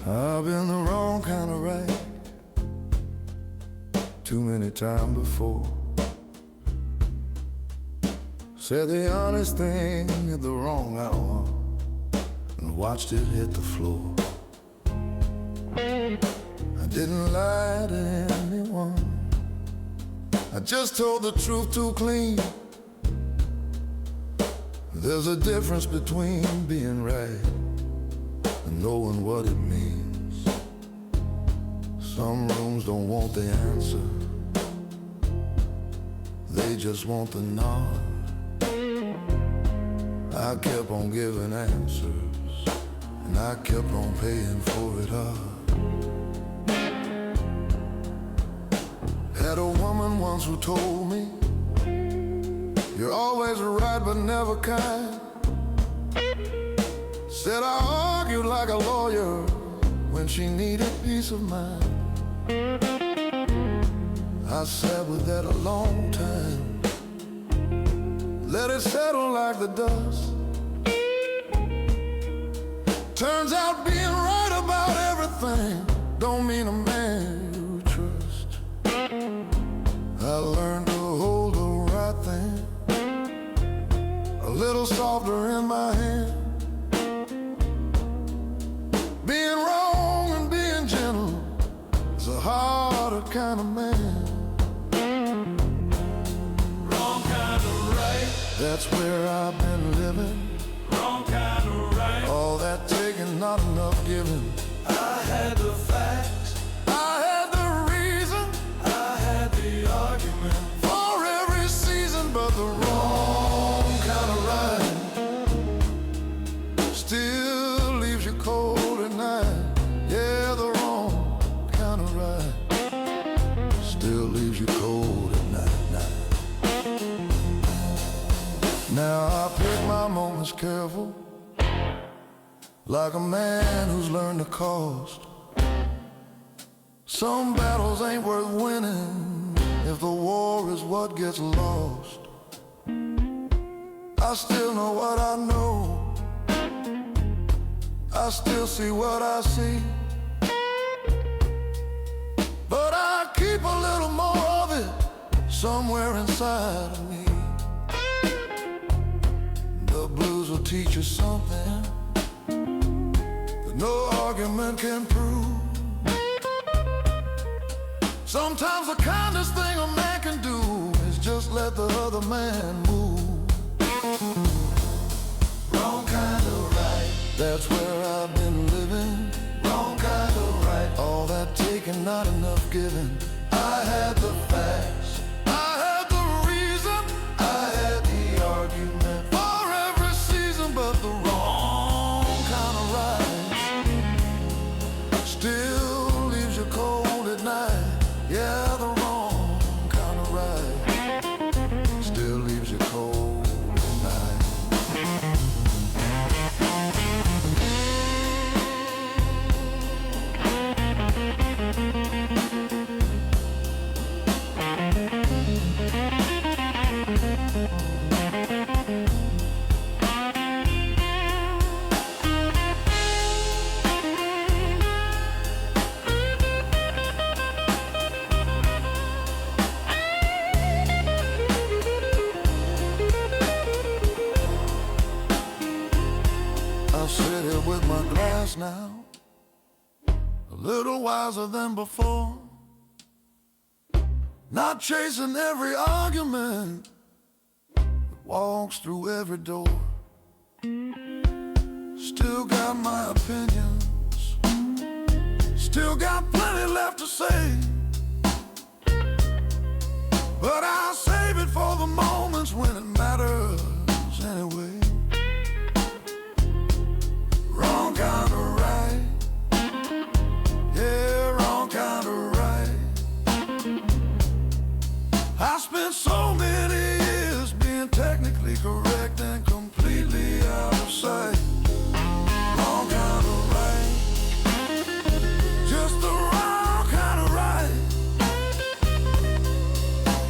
I've been the wrong kind of right too many times before. Said the honest thing at the wrong hour and watched it hit the floor. I didn't lie to anyone, I just told the truth too clean. There's a difference between being right and knowing what it means. Some rooms don't want the answer, they just want the nod. I kept on giving answers, and I kept on paying for it hard. Had a woman once who told me, you're always right but never kind. Said I argued like a lawyer when she needed peace of mind. I sat with that a long time, let it settle like the dust. Turns out being right about everything don't mean a man you trust. I learned to hold the right thing a little softer in my hand. Being wrong and being gentle is a harder kind of man. Wrong kind of right, that's where I've been living. wrong kind of right. All that taking, not enough giving. I had the facts, I had the reason I had the argument. for every season, but the wrong kind of ride still leaves you cold at night. Yeah, the wrong kind of ride still leaves you cold at night. Now I pick my moments careful, like a man who's learned the cost. Some battles ain't worth winning if the war is what gets lost. I still know what I know, I still see what I see, but I keep a little more of it somewhere inside of me. The blues will teach you something that no argument can prove. Sometimes the kindest thing a man can do is just let the other man move. Wrong kind of right, That's where I've been living. wrong kind of right. All that taking, not enough giving. I had the facts, I had the reason I had the argument. for every season, but the wrong kind of ride still leaves you cold at night. Yeah, the wrong kind of ride still leaves you cold at night. I'll sit here with my glass now, a little wiser than before. Not chasing every argument that walks through every door. Still got my opinions, still got plenty left to say, but I'll save it for the moments when it matters anyway. Wrong kind of right, yeah, wrong kind of right. I spent so many years being technically correct and completely out of sight. Wrong kind of right, just the wrong kind of right.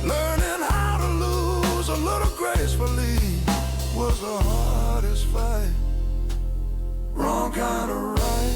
Learning how to lose a little gracefully was the hardest fight. Wrong kind of right,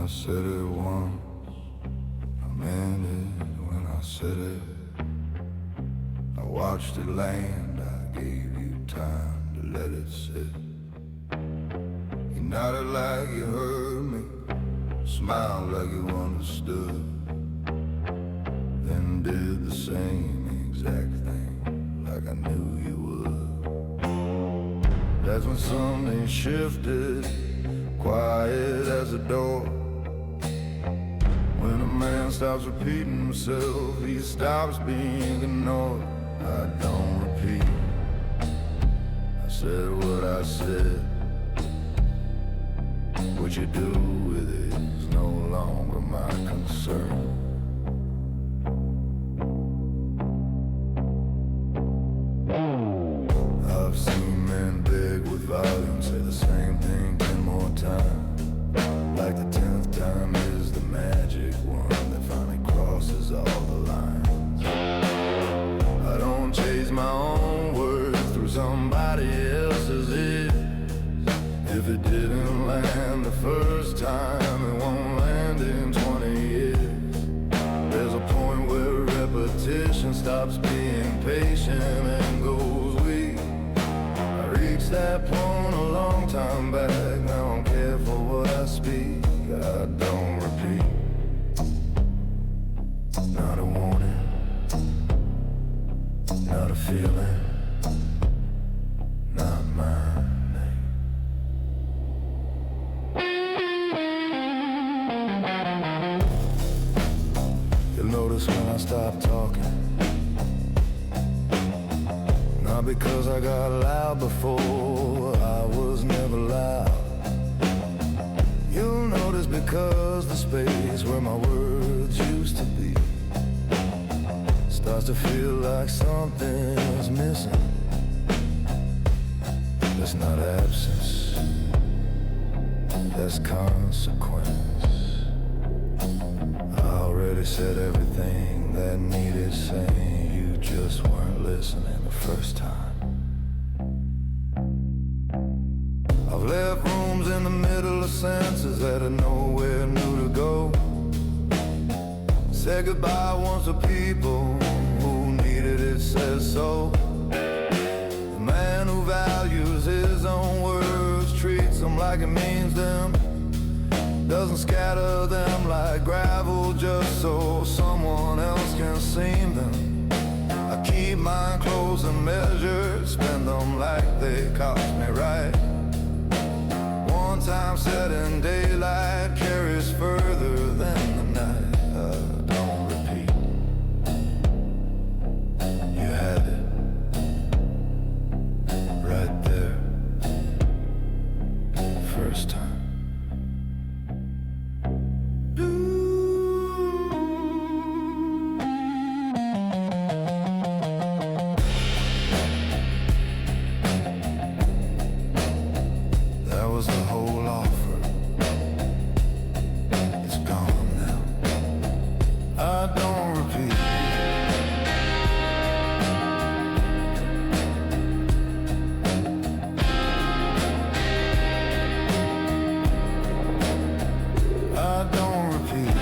I said it once, I meant it when I said it. I watched it land, I gave you time to let it sit. You nodded like you heard me, smiled like you understood, then did the same exact thing like I knew you would. That's when something shifted, quiet as a door. When a man stops repeating himself, he stops being ignored. I don't repeat, I said what I said. What you do with it is no longer my concern. I've seen men beg with volume, say the same thing 10 more times, like the 10th time is the magic one that finally crosses all the lines. I don't chase my own words through somebody else's ears. If it didn't land the first time, it won't land in 20 years. There's a point where repetition stops being patient and goes weak. I reached that point a long time back, now I'm careful what I speak. I don't repeat, not a warning, not a feeling, not mine. You'll notice when I stop talking, not because I got loud before, I was never loud. You'll notice because the space where my words used to be starts to feel like something's missing. That's not absence, that's consequence. I already said everything that needed saying, you just weren't listening the first time. I've left rooms in the middle of sentences that are nowhere new to go. Said goodbye once to people who needed it, says so. The man who values his own words treats them like it means them, doesn't scatter them like gravel just so someone else can see them. I keep mine close and measured, spend them like they cost me right. One time set in daylight carries further than the night. I don't repeat, you had it right there, first time. That was the whole offer. It's gone now. I don't repeat. I don't repeat.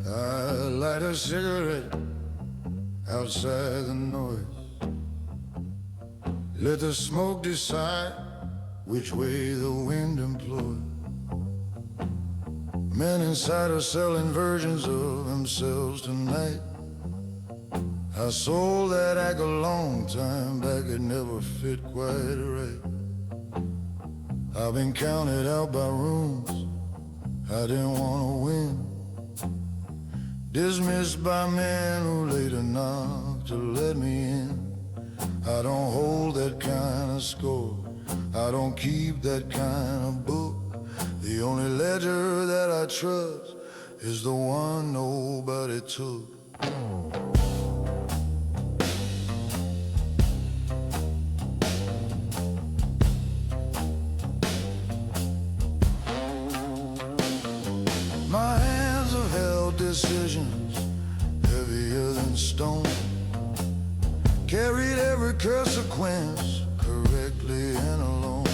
I light a cigarette outside the noise. Let the smoke decide which way the wind employs. Men inside are selling versions of themselves tonight. I sold that act a long time back, it never fit quite right. I've been counted out by rooms I didn't want to win, dismissed by men who later knocked to let me in. I don't hold that kind of score. I don't keep that kind of book. The only ledger that I trust is the one nobody took. My hands have held decisions heavier than stone, carried every consequence correctly and alone.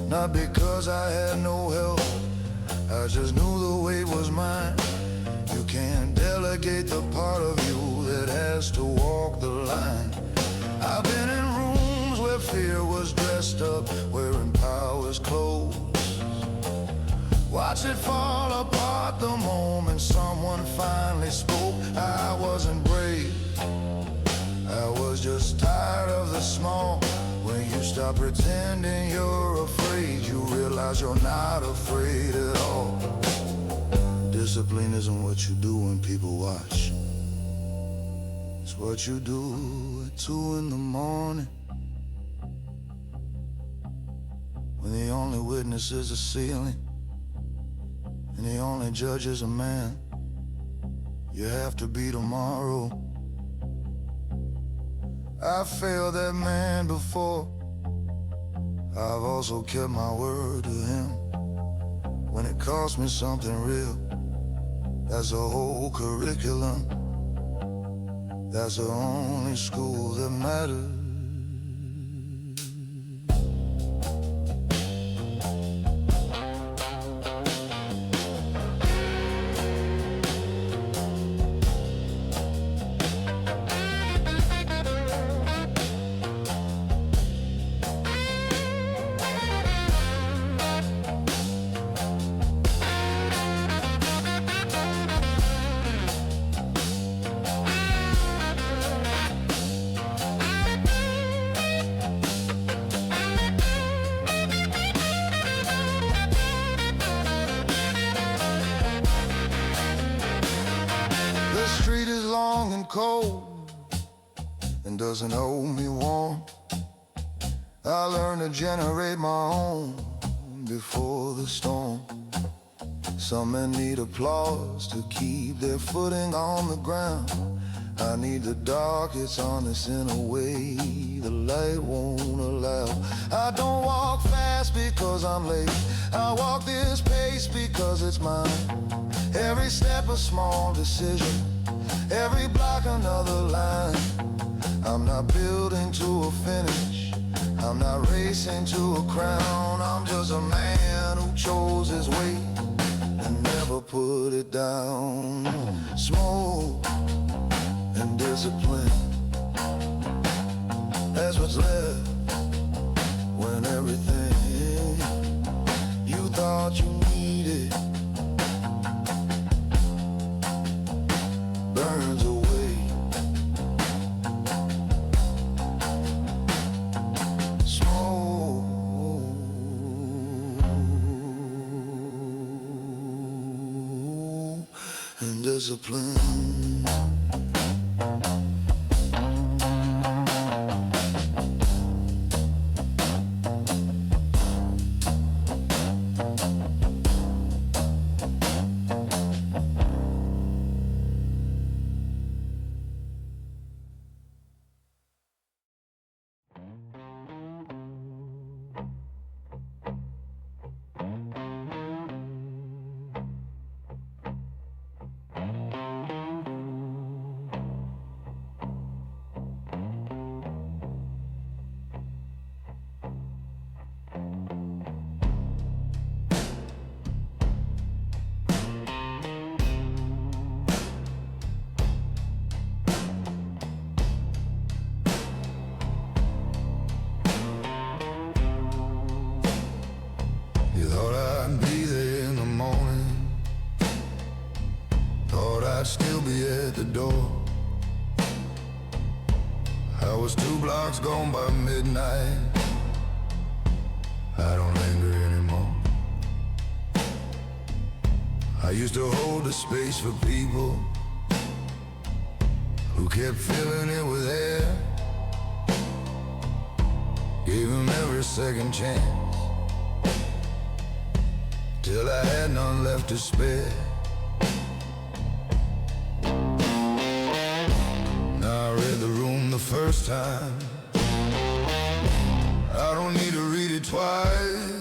Not because I had no help, I just knew the weight was mine. You can't delegate the part of you that has to walk the line. I've been in rooms where fear was dressed up, wearing power's clothes. Watch it fall apart the moment someone finally spoke. I wasn't brave, I was just tired of the small. When you stop pretending you're afraid, you realize you're not afraid at all. Discipline isn't what you do when people watch. It's what you do at 2 in the morning, when the only witness is the ceiling and the only judge is a man. You have to be tomorrow. I failed that man before. I've also kept my word to him when it cost me something real. That's a whole curriculum. That's the only school that matters. The street is long and cold and doesn't hold me warm. I learned to generate my own before the storm. Some men need applause to keep their footing on the ground. I need the dark, it's honest in a way the light won't allow. I don't walk fast because I'm late, I walk this pace because it's mine. Every step a small decision, every block another line. I'm not building to a finish, I'm not racing to a crown. I'm just a man who chose his way and never put it down. Smooth and discipline, that's what's left when everything you thought you needed burns away. Smooth and discipline. I'd still be at the door. I was 2 blocks gone by midnight. I don't linger anymore. I used to hold a space for people who kept filling it with air. Gave him every second chance, till I had none left to spare. Now I read the room the first time, I don't need to read it twice.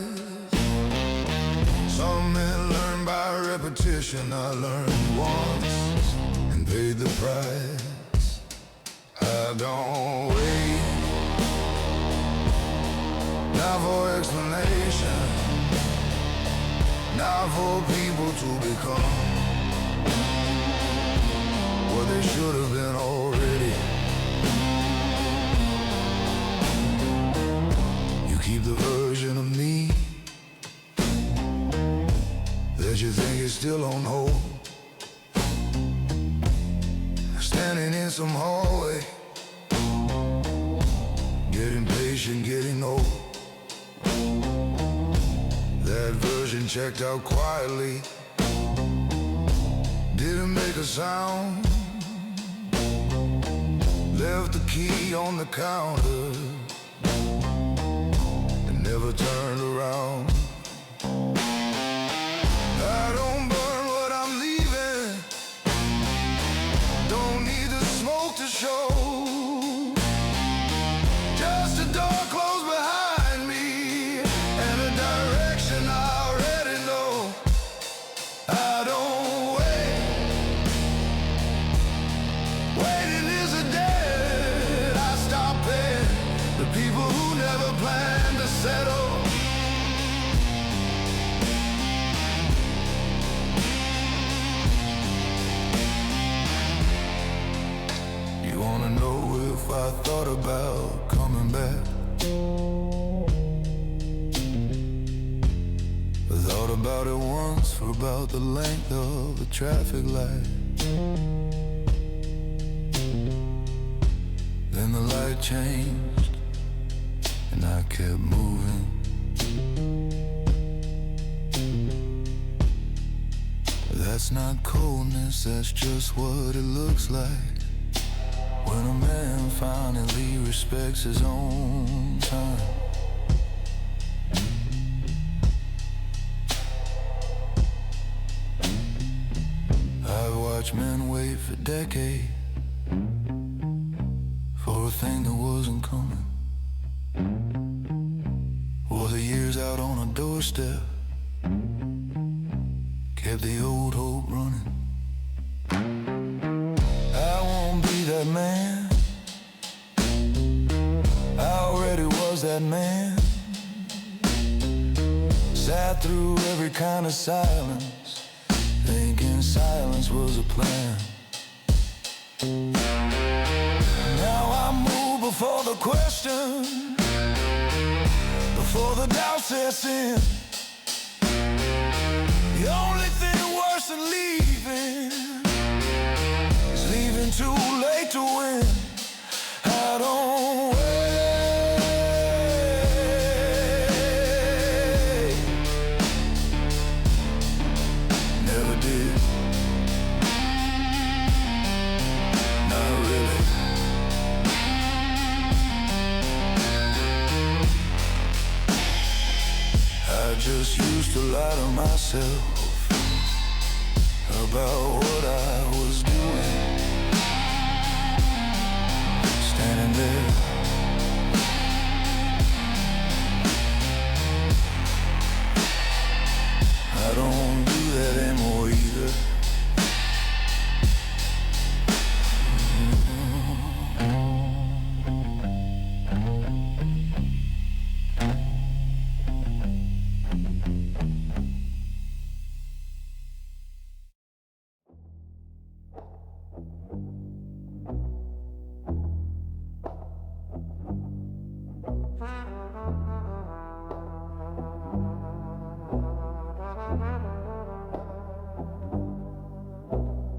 Some men learn by repetition, I learned once and paid the price. I don't wait now for explanation, now for people to become what they should have been already. You keep the version of me that you think is still on hold, standing in some hallway, getting patient, getting old. That version checked out quietly, didn't make a sound, left the key on the counter and never turned around. I don't burn what I'm leaving, don't need the smoke to show, just a door closed behind me and a direction I already know. I don't wait, waiting is a debt I stop paying the people who never planned to settle. You wanna know if I thought about coming back? I thought about it once for about the length of a traffic light. Then the light changed and I kept moving. That's not coldness, that's just what it looks like when a man finally respects his own time. I've watched men wait for decades for a thing that wasn't coming, or the years out on a doorstep kept the old hope running. I won't be that man, I already was that man. Sat through every kind of silence, thinking silence was a plan. Now I move before the question, before the doubt sets in. The only thing worse than leaving is leaving too late to win. I don't wait, never did, not really. I just used to lie to myself about what I was doing, standing there. I don't do that anymore either.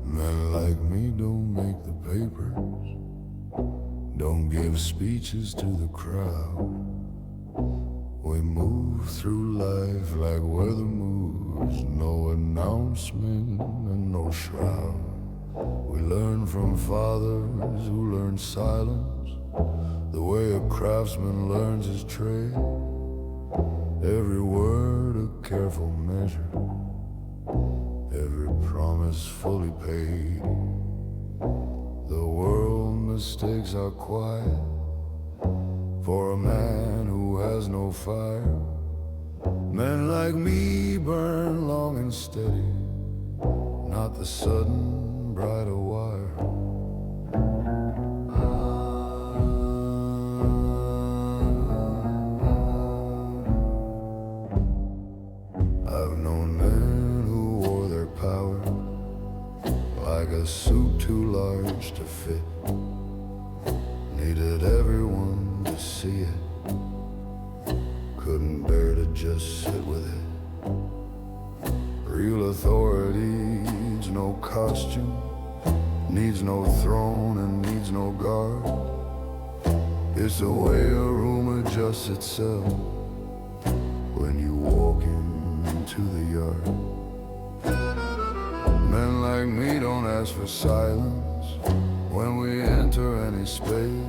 Men like me don't make the papers, don't give speeches to the crowd. We move through life like weather moves, no announcement and no shroud. We learn from fathers who learn silence, the way a craftsman learns his trade. Every word a careful measure, every promise fully paid. The world mistakes are quiet for a man who has no fire. Men like me burn long and steady, not the sudden bridal wire. I've known men who wore their power like a suit too large to fit, needed everyone to see it, couldn't bear to just sit with it. Real authority needs no costume, needs no throne and needs no guard. It's the way a room adjusts itself when you walk into the yard. Men like me don't ask for silence when we enter any space.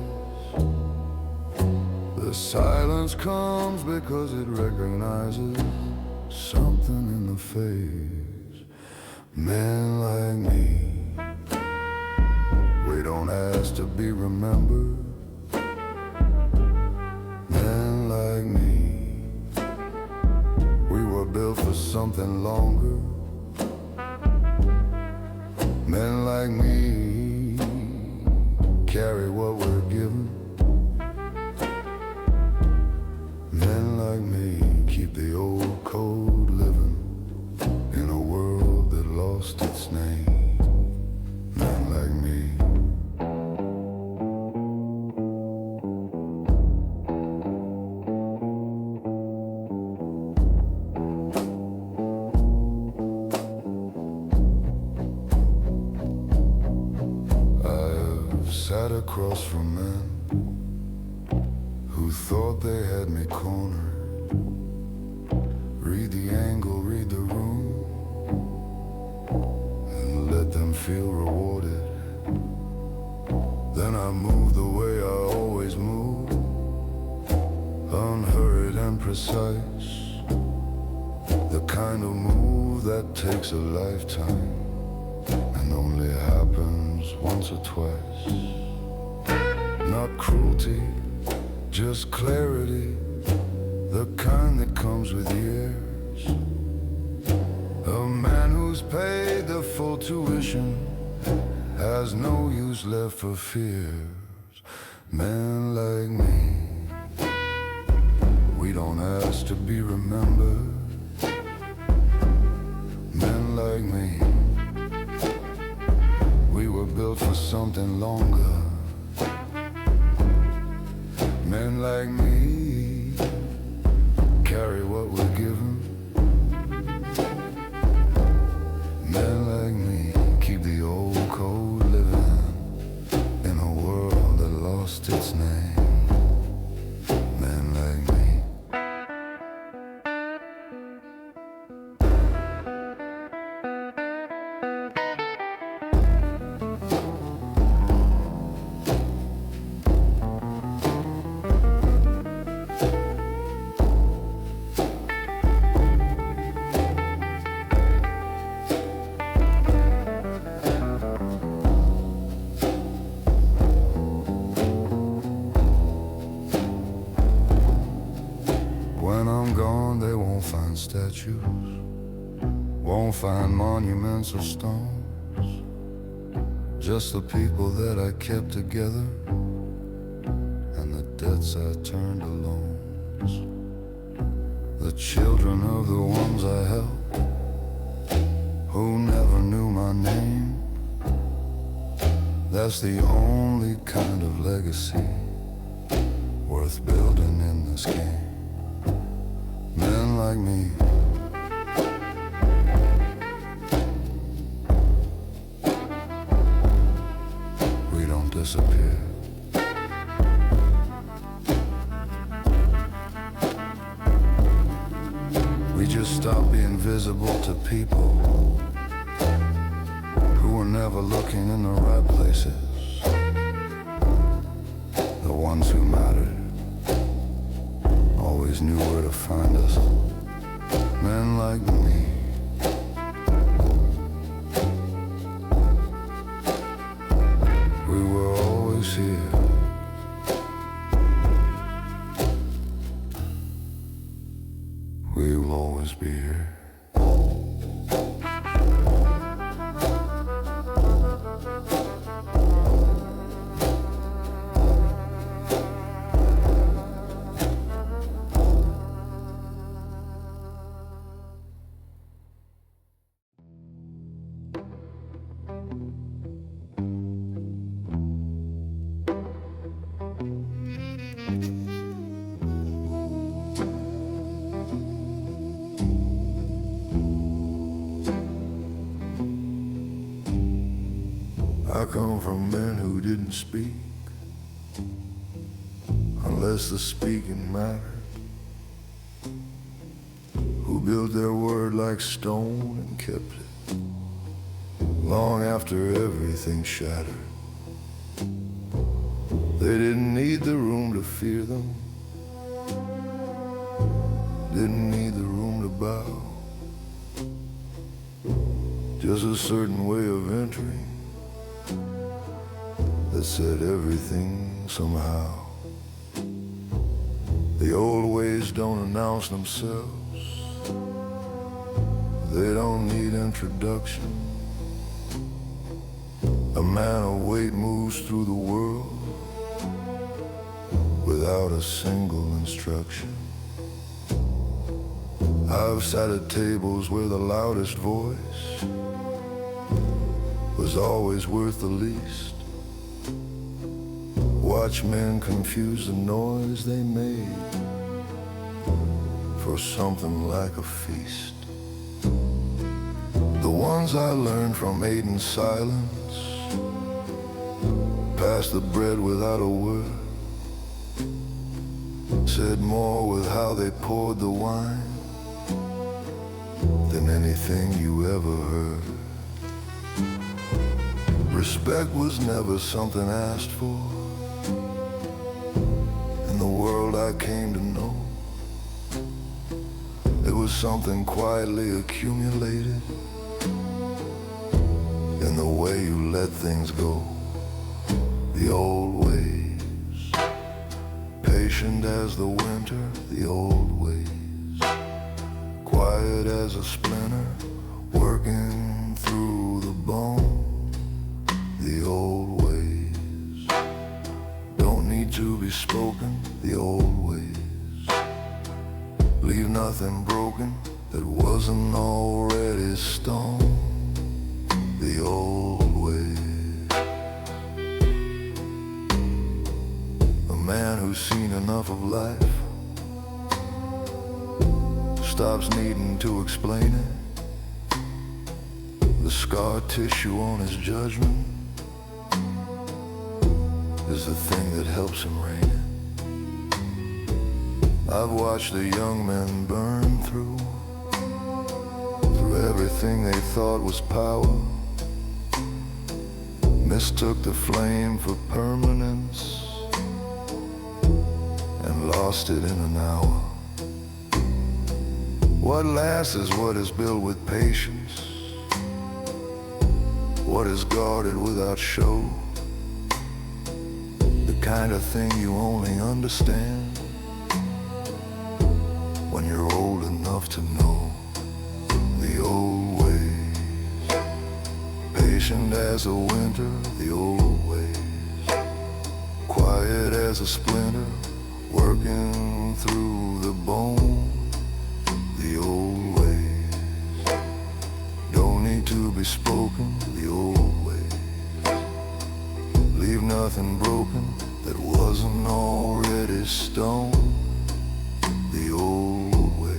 The silence comes because it recognizes something in the face. Men like me, we don't ask to be remembered. Men like me, we were built for something longer. Men like me carry what we're given. Men like me keep the old code living in a world that lost its name. Men like me. I've sat across from men who thought they had me cornered. Read the angle, read the room, and let them feel rewarded. Then I move the way I always move, unhurried and precise. The kind of move that takes a lifetime and only happens once or twice. Not cruelty, just clarity, the kind that comes with years. A man who's paid the full tuition has no use left for fears. Men like me, we don't ask to be remembered. Men like me, we were built for something longer. Men like me carry what we're given. Men like me keep the old code living in a world that lost its name. Men like me. When I'm gone, they won't find statues, won't find monuments or stones, just the people that I kept together and the debts I turned to loans. The children of the ones I helped who never knew my name. That's the only kind of legacy worth building in this game. Men like me, we don't disappear. We just stop being visible to people who were never looking in the right places. The ones who mattered always knew where to find us. Men like me. We were always here. We will always be here. I come from men who didn't speak unless the speaking mattered, who built their word like stone and kept it long after everything shattered. They didn't need the room to fear them, didn't need the room to bow, just a certain way of entering that said everything somehow. The old ways don't announce themselves, they don't need introduction. A man of weight moves through the world without a single instruction. I've sat at tables where the loudest voice was always worth the least. Watch men confuse the noise they made for something like a feast. The ones I learned from ate in silence, passed the bread without a word, said more with how they poured the wine than anything you ever heard. Respect was never something asked for. In the world I came to know, it was something quietly accumulated in the way you let things go. The old ways, patient as the winter, the old ways, quiet as a splinter, working through the bone. The old ways don't need to be spoken. The old ways leave nothing broken that wasn't already stone. The old ways. A man who's seen enough of life stops needing to explain it. The scar tissue on his judgment is the thing that helps him reign it. I've watched the young men burn through everything they thought was power, mistook the flame for permanence, and lost it in an hour. What lasts is what is built with patience, what is guarded without show, the kind of thing you only understand when you're old enough to know. The old ways, patient as a winter, the old ways, quiet as a splinter, working through the bone. The old ways don't need to be spoken. The old ways leave nothing broken that wasn't already stone. The old ways.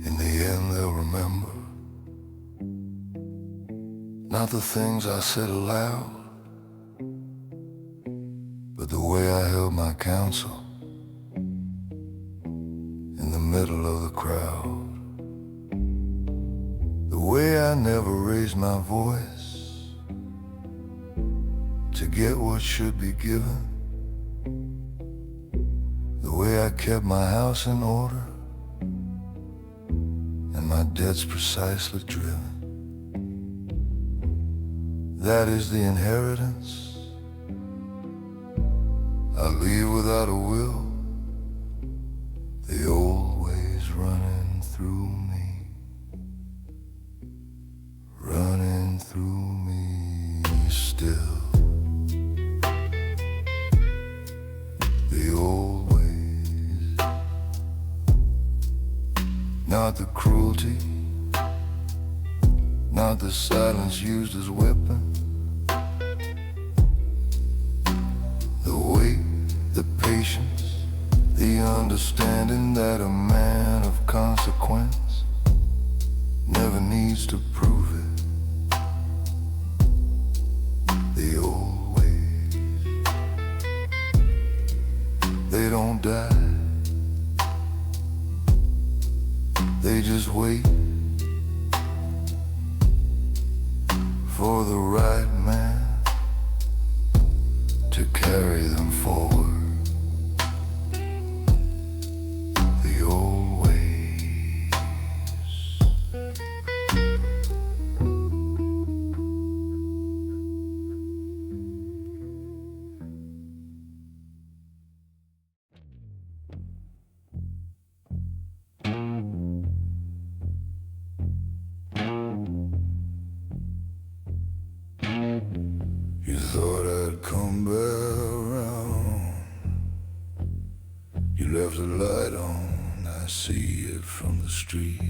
In the end they'll remember Not the things I said aloud, but the way I held my counsel in the middle of the crowd. The way I never raised my voice to get what should be given. The way I kept my house in order and my debts precisely driven. That is the inheritance I leave without a will. The old ways running through me, running through me still. The old ways, not the cruelty, not the silence used as weapon. The weight, the patience, the understanding that a man of consequence never needs to prove it. The old ways, they don't die, they just wait for the right man to carry them forward. The old ways. You thought I'd come back around. You left the light on, I see it from the street.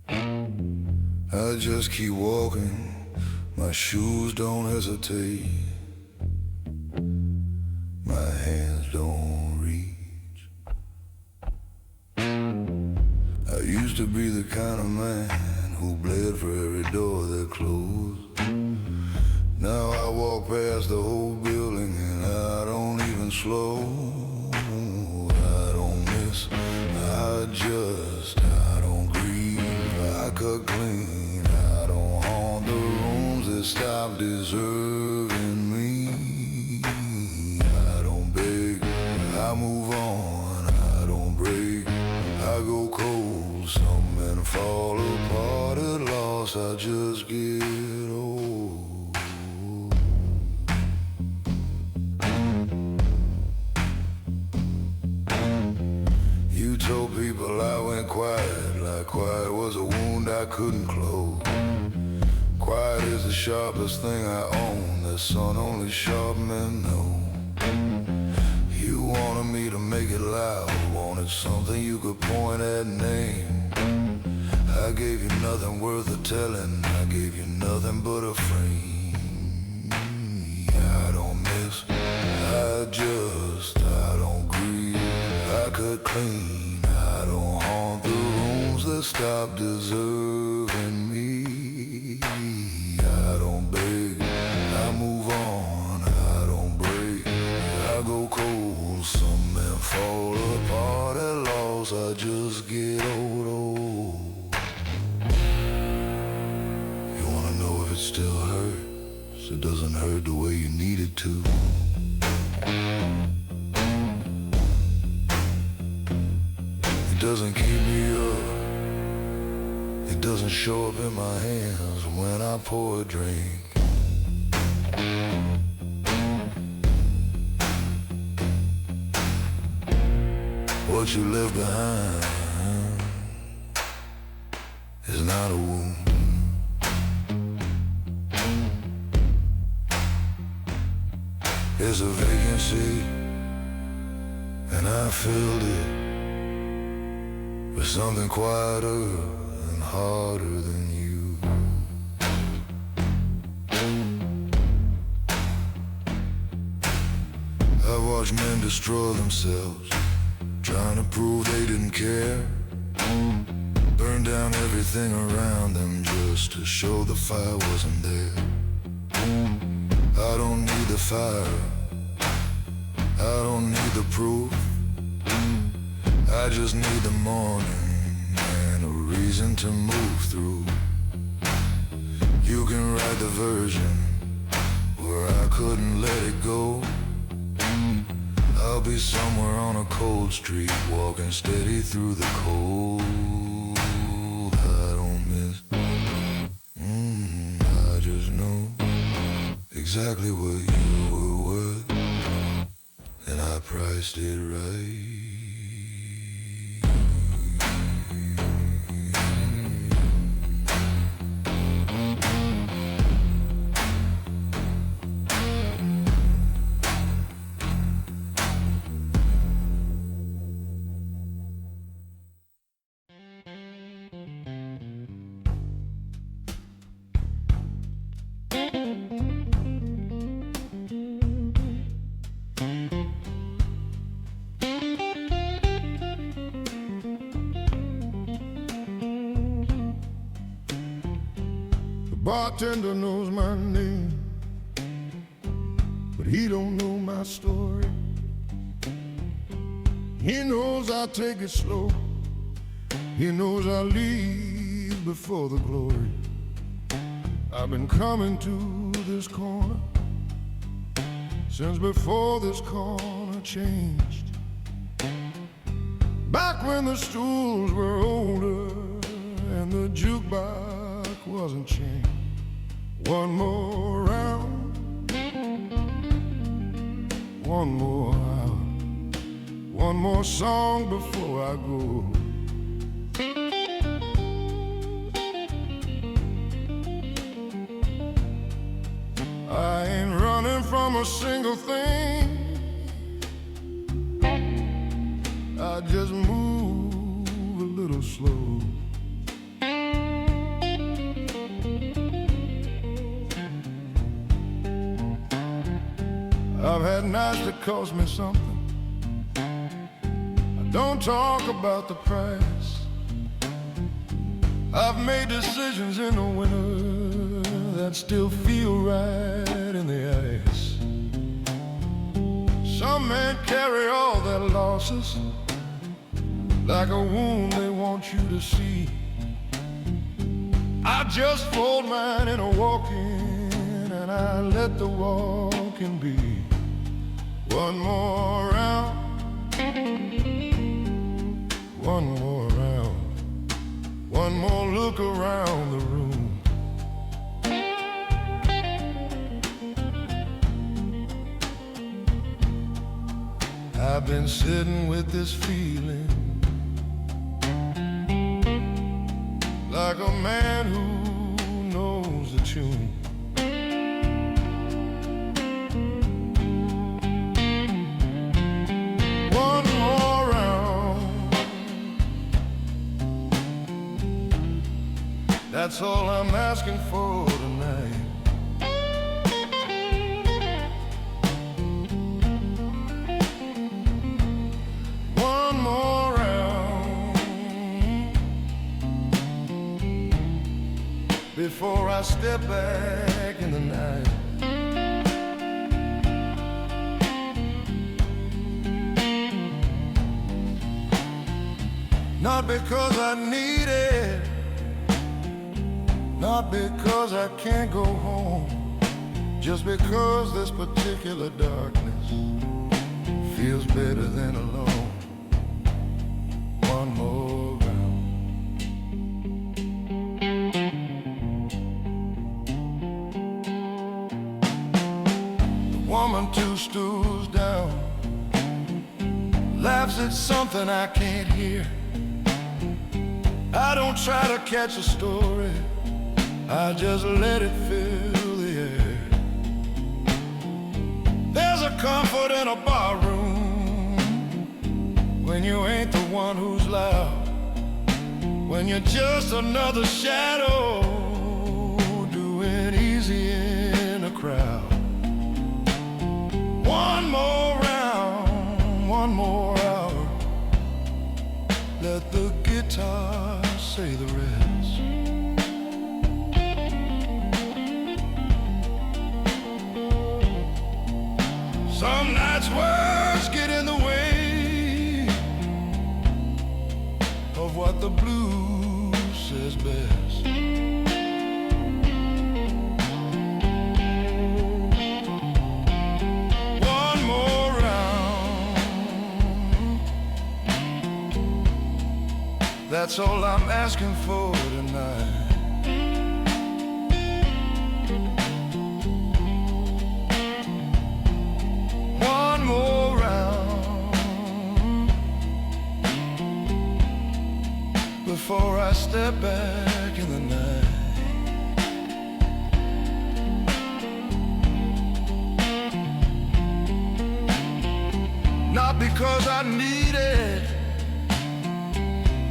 I just keep walking, my shoes don't hesitate, my hands don't reach. I used to be the kind of man who bled for every door that closed. Now I walk past the whole building and I don't even slow. I don't miss, I don't grieve, I cut clean. I don't haunt the rooms that stop deserving me. I don't beg, I move on, I don't break, I go cold. Some men fall apart at loss, I just get old. You told people I went quiet, like quiet was a wound I couldn't close. Quiet is the sharpest thing I own, the sun only sharp men know. You wanted me to make it loud, wanted something you could point at and name. I gave you nothing worth the telling, I gave you nothing but a frame. I don't miss, I don't grieve, I cut clean. I don't haunt the rooms that stop deserving me. I don't beg, I move on, I don't break, I go cold. Some men fall apart at loss, I just get old. You wanna know if it still hurts? It doesn't hurt the way you need it to. It doesn't keep me up, it doesn't show up in my hands when I pour a drink. What you left behind is not a wound. There's a vacancy, and I filled it with something quieter and harder than you. I watched men destroy themselves, trying to prove they didn't care. Burn down everything around them just just to show the fire wasn't there. I don't need the fire, I don't need the proof. I just need the morning and a reason to move through. You can write the version where I couldn't let it go. I'll be somewhere on a cold street, walking steady through the cold. I don't miss, I just know exactly what you were worth, and I priced it right. Bartender knows my name, but he don't know my story. He knows I take it slow, he knows I leave before the glory. I've been coming to this corner since before this corner changed. Back when the stools were older and the jukebox wasn't changed. One more round, one more hour, one more song before I go. I ain't running from a single thing, I just move a little slow. I've had nights that cost me something. I don't talk about the price. I've made decisions in the winter that still feel right in the ice. Some men carry all their losses like a wound they want you to see. I just fold mine in a walk-in and I let the walking be. One more round, one more round, one more look around the room. I've been sitting with this feeling like a man who knows the tune. That's all I'm asking for tonight. One more round before I step back in the night. Not because I need it, not because I can't go home, just because this particular darkness feels better than alone. One more round. The woman 2 stools down laughs at something I can't hear. I don't try to catch a story, I just let it fill the air. There's a comfort in a barroom when you ain't the one who's loud, when you're just another shadow doing easy in a crowd. One more round, one more hour, let the guitar say the rest. the blues says best. One more round, that's all I'm asking for tonight. One more round before I step back in the night. Not because I need it,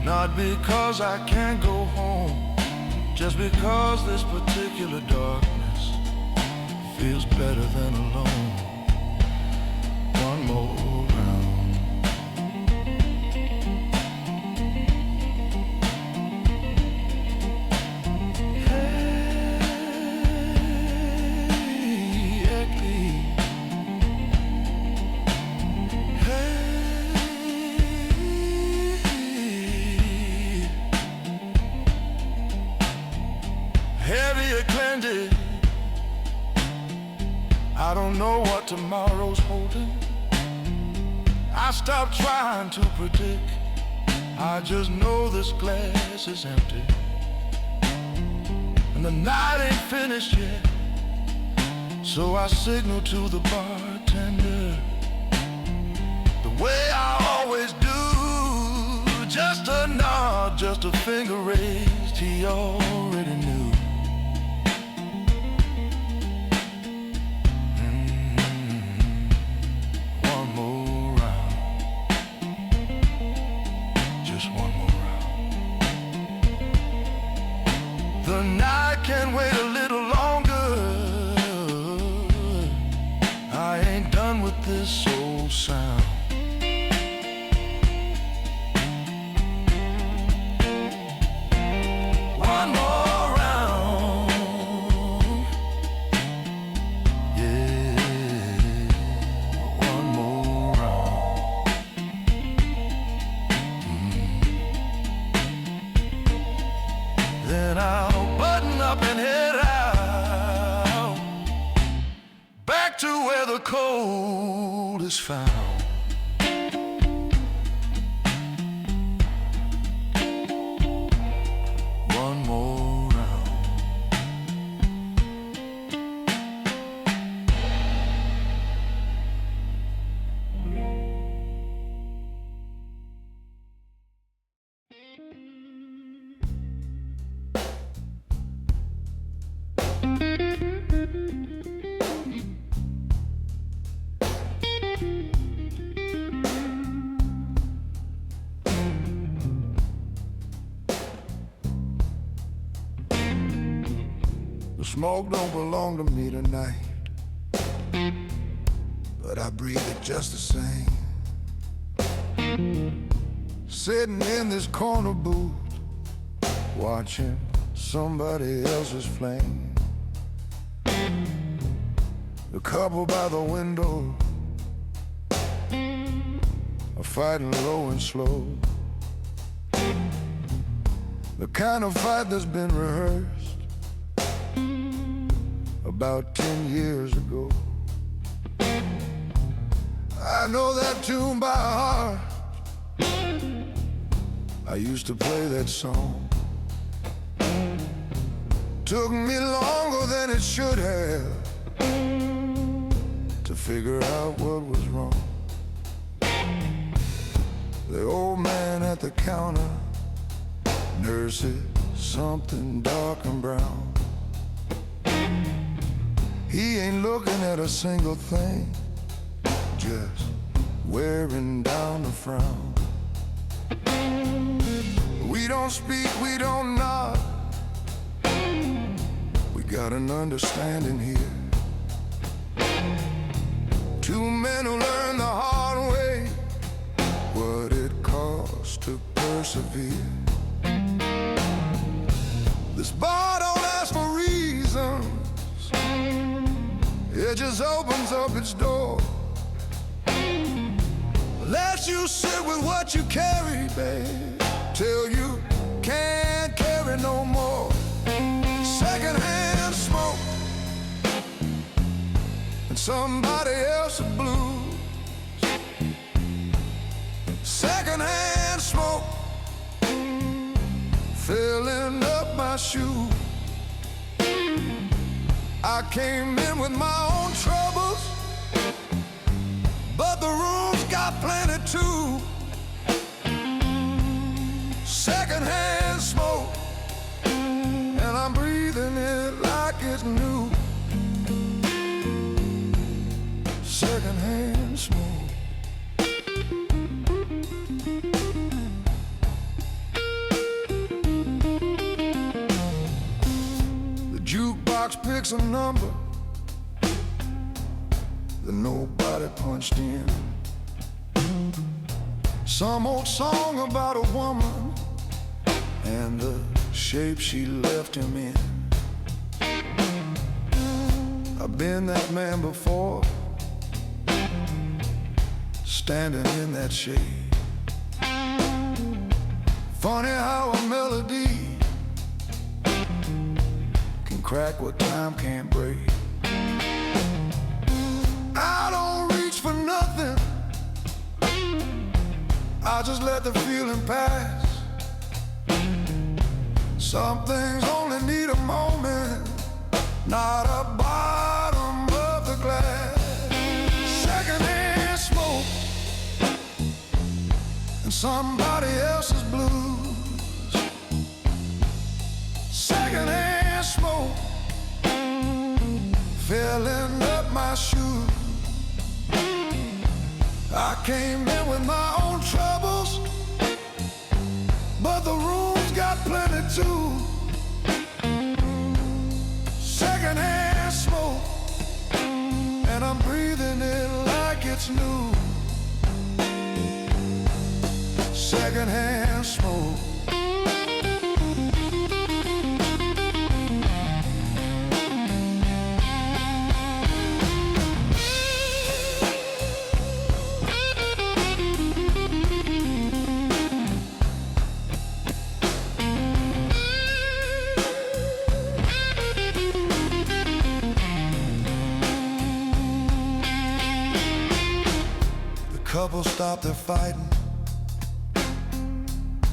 not because I can't go home, just because this particular darkness feels better than alone. One more round. Hey, Eccles. Heavy cleansed. I don't know what tomorrow's holding. I stopped trying to predict. I just know this glass is empty, and the night ain't finished yet. So I signal to the bartender the way I always do. Just a nod, just a finger raised, he already knew. One more round, just one more round. The night can wait a little longer. I ain't done with this old sound. One more round, yeah, one more round. Then I'll button up and head out, back to where the cold is found. One more round. The smoke don't belong to me tonight, but I breathe it just the same. Sitting in this corner booth, watching somebody else's flame. The couple by the window are fighting low and slow, the kind of fight that's been rehearsed about 10 years ago. I know that tune by heart. I used to play that song. Took me longer than it should have to figure out what was wrong. The old man at the counter nurses something dark and brown. He ain't looking at a single thing, just wearing down the frown. We don't speak, we don't nod. We got an understanding here. Two men who learn the hard way what it costs to persevere. This bar don't ask for reasons, it just opens up its door. Lets you sit with what you carry, babe. till you can't carry no more. Secondhand smoke and somebody else's blues. Secondhand smoke filling up my shoe. I came in with my own troubles, but the room's got plenty too. Secondhand smoke, and I'm breathing it like it's new. Secondhand smoke. The jukebox picks a number that nobody punched in. Some old song about a woman and the shape she left him in. I've been that man before, standing in that shade. Funny how a melody can crack what time can't break. I don't reach for nothing, I just let the feeling pass. Some things only need a moment, not a bottom of the glass. Secondhand smoke and somebody else's blues. Secondhand smoke filling up my shoes. I came in with my own troubles, but the room's got plenty too. Secondhand smoke, and I'm breathing it like it's new. Secondhand smoke. Couple stopped their fighting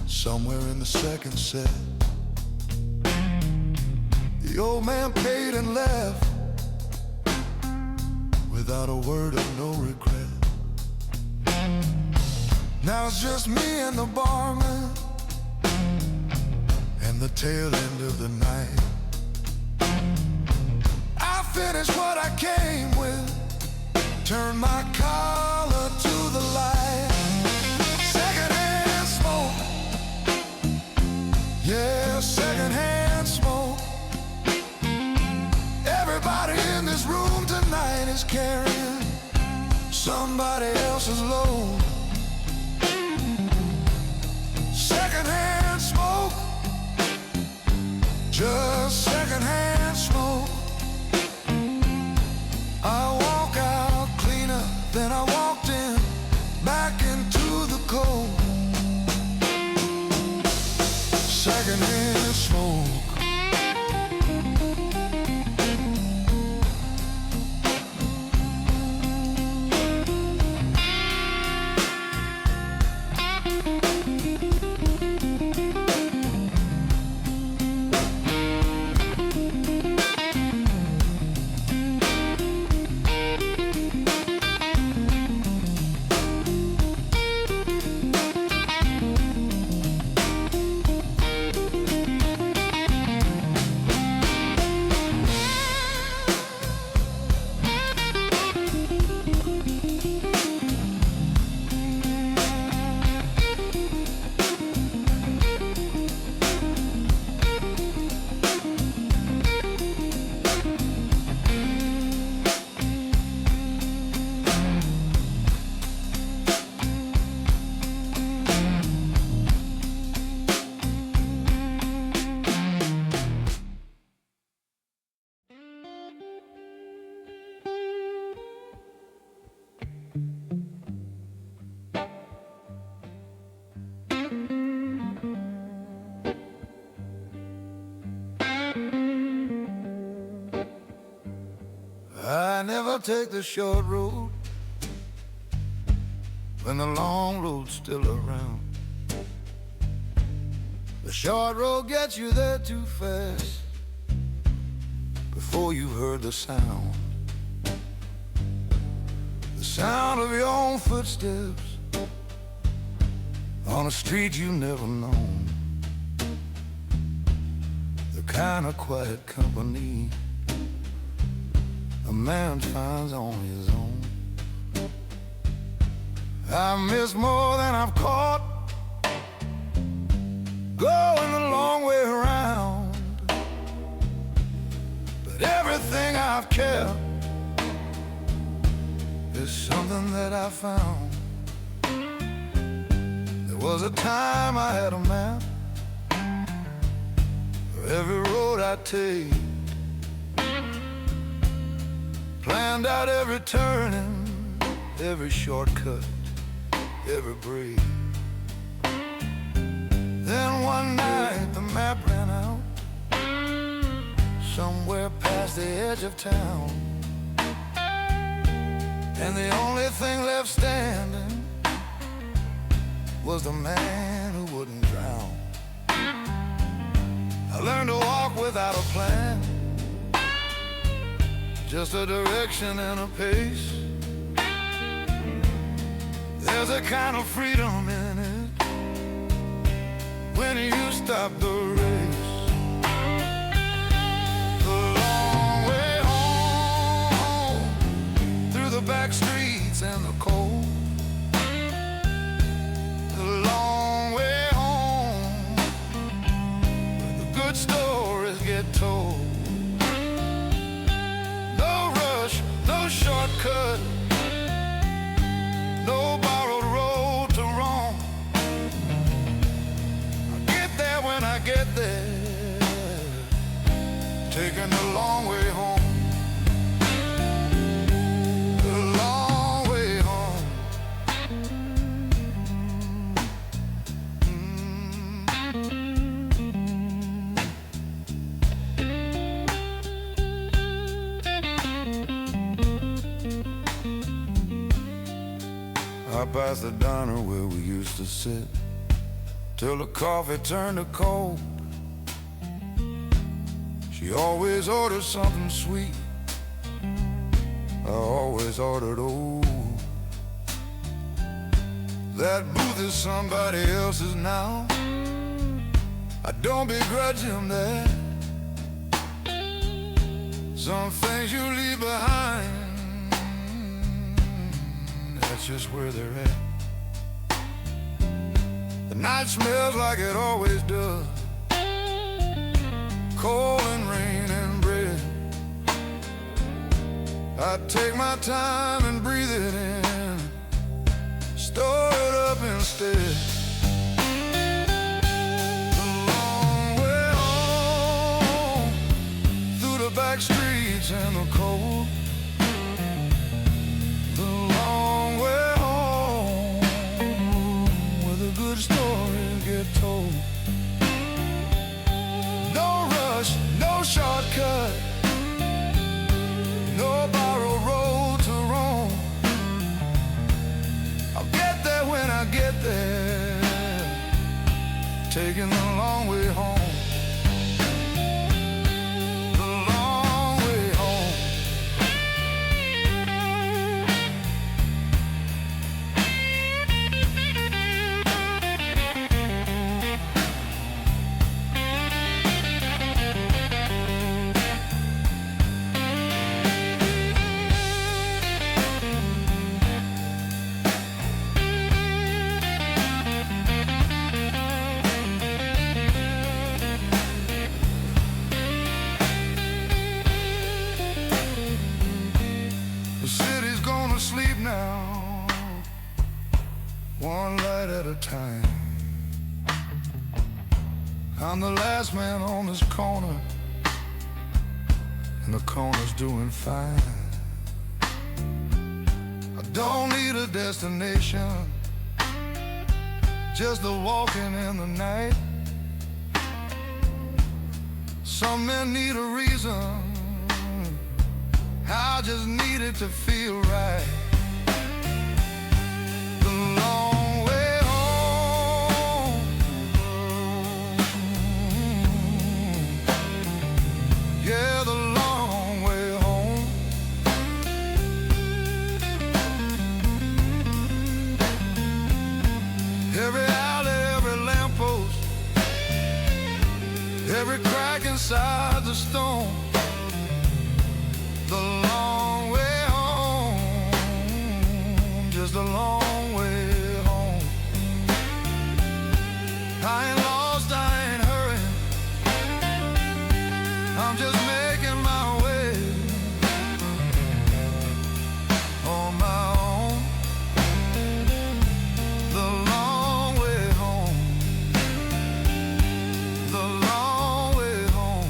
somewhere in the second set. The old man paid and left without a word of no regret. Now it's just me and the barman and the tail end of the night. I finished what I came with, turn my collar to the light. Secondhand smoke, yeah, secondhand smoke. Everybody in this room tonight is carrying somebody else's load. Secondhand smoke, just secondhand smoke. I walk out cleaner than I walked in, back into the cold. Secondhand smoke. I'll take the short road when the long road's still around. The short road gets you there too fast before you've heard the sound. The sound of your own footsteps on a street you've never known. The kind of quiet company a man finds on his own. I've missed more than I've caught, going the long way around. But everything I've kept is something that I found. There was a time I had a map for every road I'd take, planned out every turning, every shortcut, every break. Then one night the map ran out somewhere past the edge of town, and the only thing left standing was the man who wouldn't drown. I learned to walk without a plan, just a direction and a pace. There's a kind of freedom in it when you stop the race. The long way home, through the back streets and the cold. The long way home, where the good stories get told. No rush, no shortcut, no borrowed road to roam. I get there when I get there, taking the long way home. The long way home. I passed the diner where we used to sit till the coffee turned to cold. She always ordered something sweet, I always ordered old. That booth is somebody else's now, I don't begrudge him that. Some things you leave behind, that's just where they're at. The night smells like it always does, cold and rain and bread. I take my time and breathe it in, store it up instead. The long way home, through the back streets and the cold. The long way home, where the good stories get told. No rush, no shortcut, no borrowed road to roam. I'll get there when I get there, taking the long way home. The long way home. Sleep now, one light at a time. I'm the last man on this corner, and the corner's doing fine. I don't need a destination, just a walking in the night. Some men need a reason, how I just needed to feel right. The long way home, yeah, the long way home. Every alley, every lamppost, every crack inside the stone. The long way home, just a long way home. I ain't lost, I ain't hurrying, I'm just making my way on my own. The long way home, the long way home.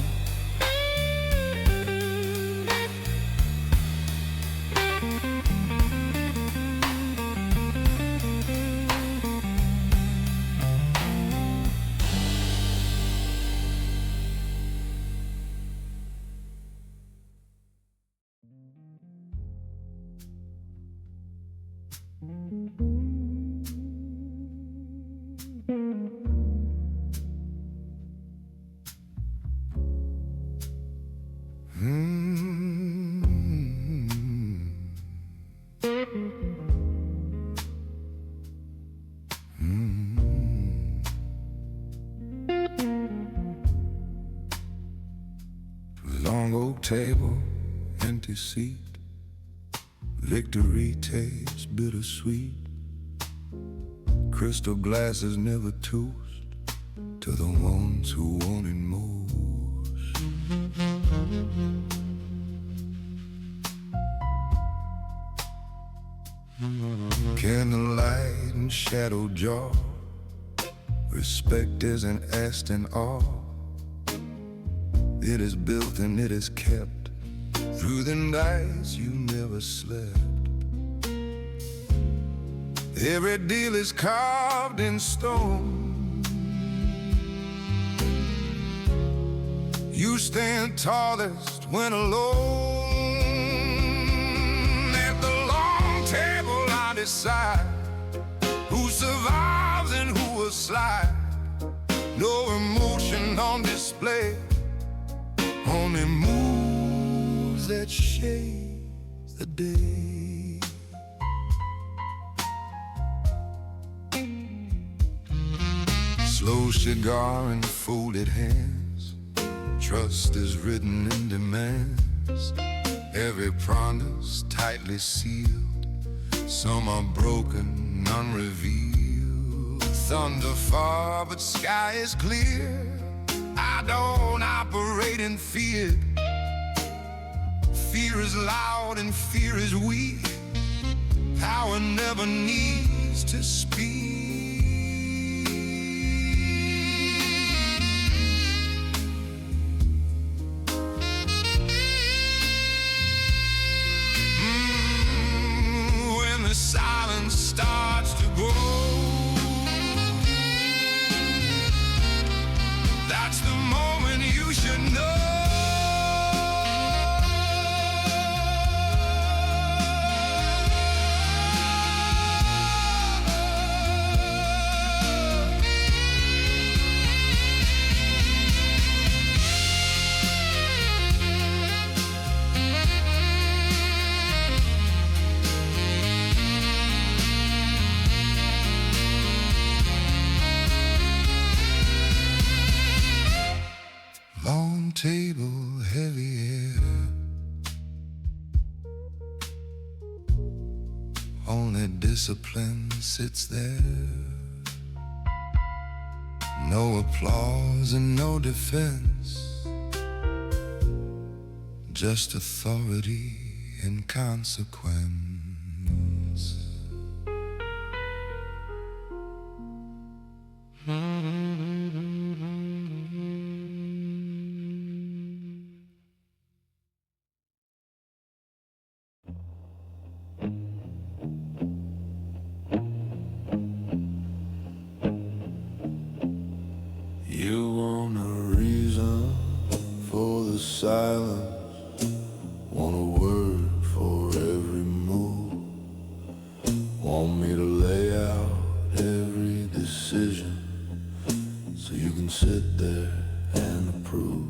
Long oak table, empty seat, victory tastes bittersweet. Crystal glasses never toast to the ones who want it most. Candlelight and shadow jaw, respect isn't asked in awe. It is built and it is kept through the nights you never slept. Every deal is carved in stone. You stand tallest when alone. At the long table I decide who survives and who will slide. No emotion on display, only moves that shade the day. Slow cigar in folded hands, trust is written in demands. Every promise tightly sealed, some are broken, none revealed. Thunder far, but sky is clear. I don't operate in fear. Fear is loud and fear is weak. Power never needs to speak. When the silence starts to grow, that's the moment you should know. Long table, heavy air, only discipline sits there. No applause and no defense, just authority and consequence. You want a reason for the silence, want a word sit there and approve.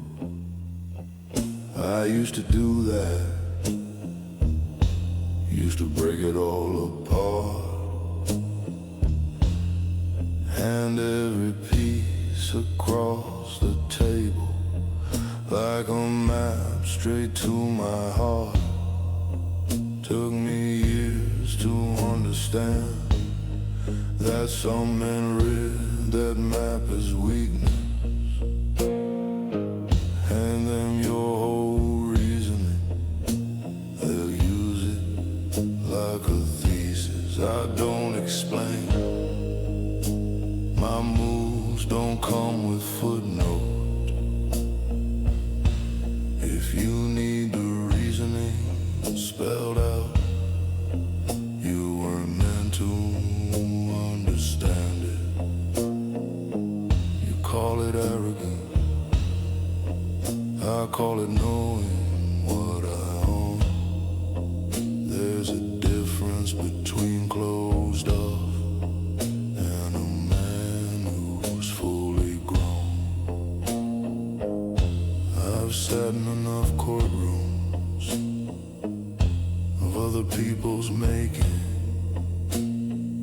I used to do that, used to break it all apart, and every piece across the table like a map straight to my heart. Took me years to understand that some men read that map as weakness, and then your whole reasoning, they'll use it like a thesis. I don't explain, my moves don't come with footnotes. If you need the reasoning spelled out, you weren't meant to understand it. You call it arrogant, I call it knowing what I own. There's a difference between closed off and a man who's fully grown. I've sat in enough courtrooms of other people's making,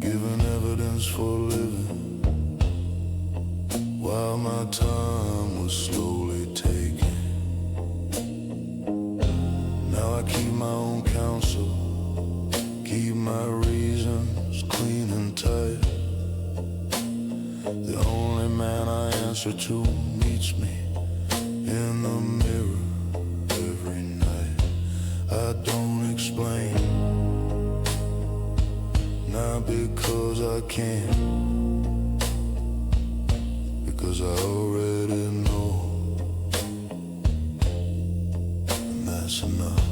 giving evidence for living, while my time was slowly taken. Now I keep my own counsel, keep my reasons clean and tight. The only man I answer to meets me in the mirror every night. I don't explain, not because I can't, because I already know, and that's enough.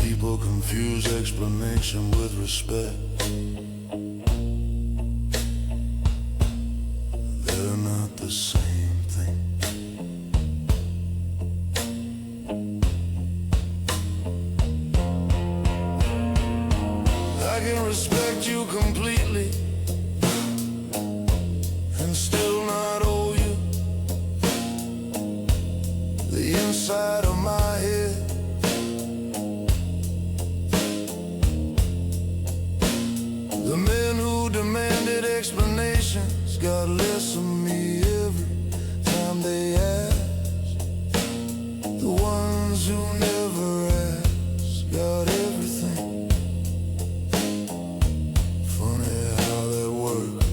People confuse explanation with respect. They're not the same thing. I can respect you completely and still not owe you the inside of my head. The men who demanded explanations got less of me every time they asked. The ones who never asked got everything. Funny how that works.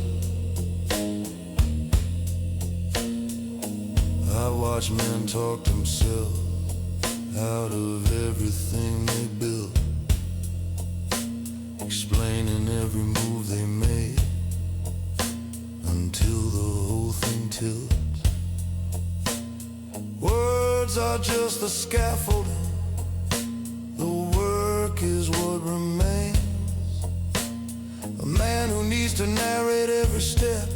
I watch men talk themselves out of everything they built, explaining every move they made until the whole thing tilts. Words are just the scaffolding, the work is what remains. A man who needs to narrate every step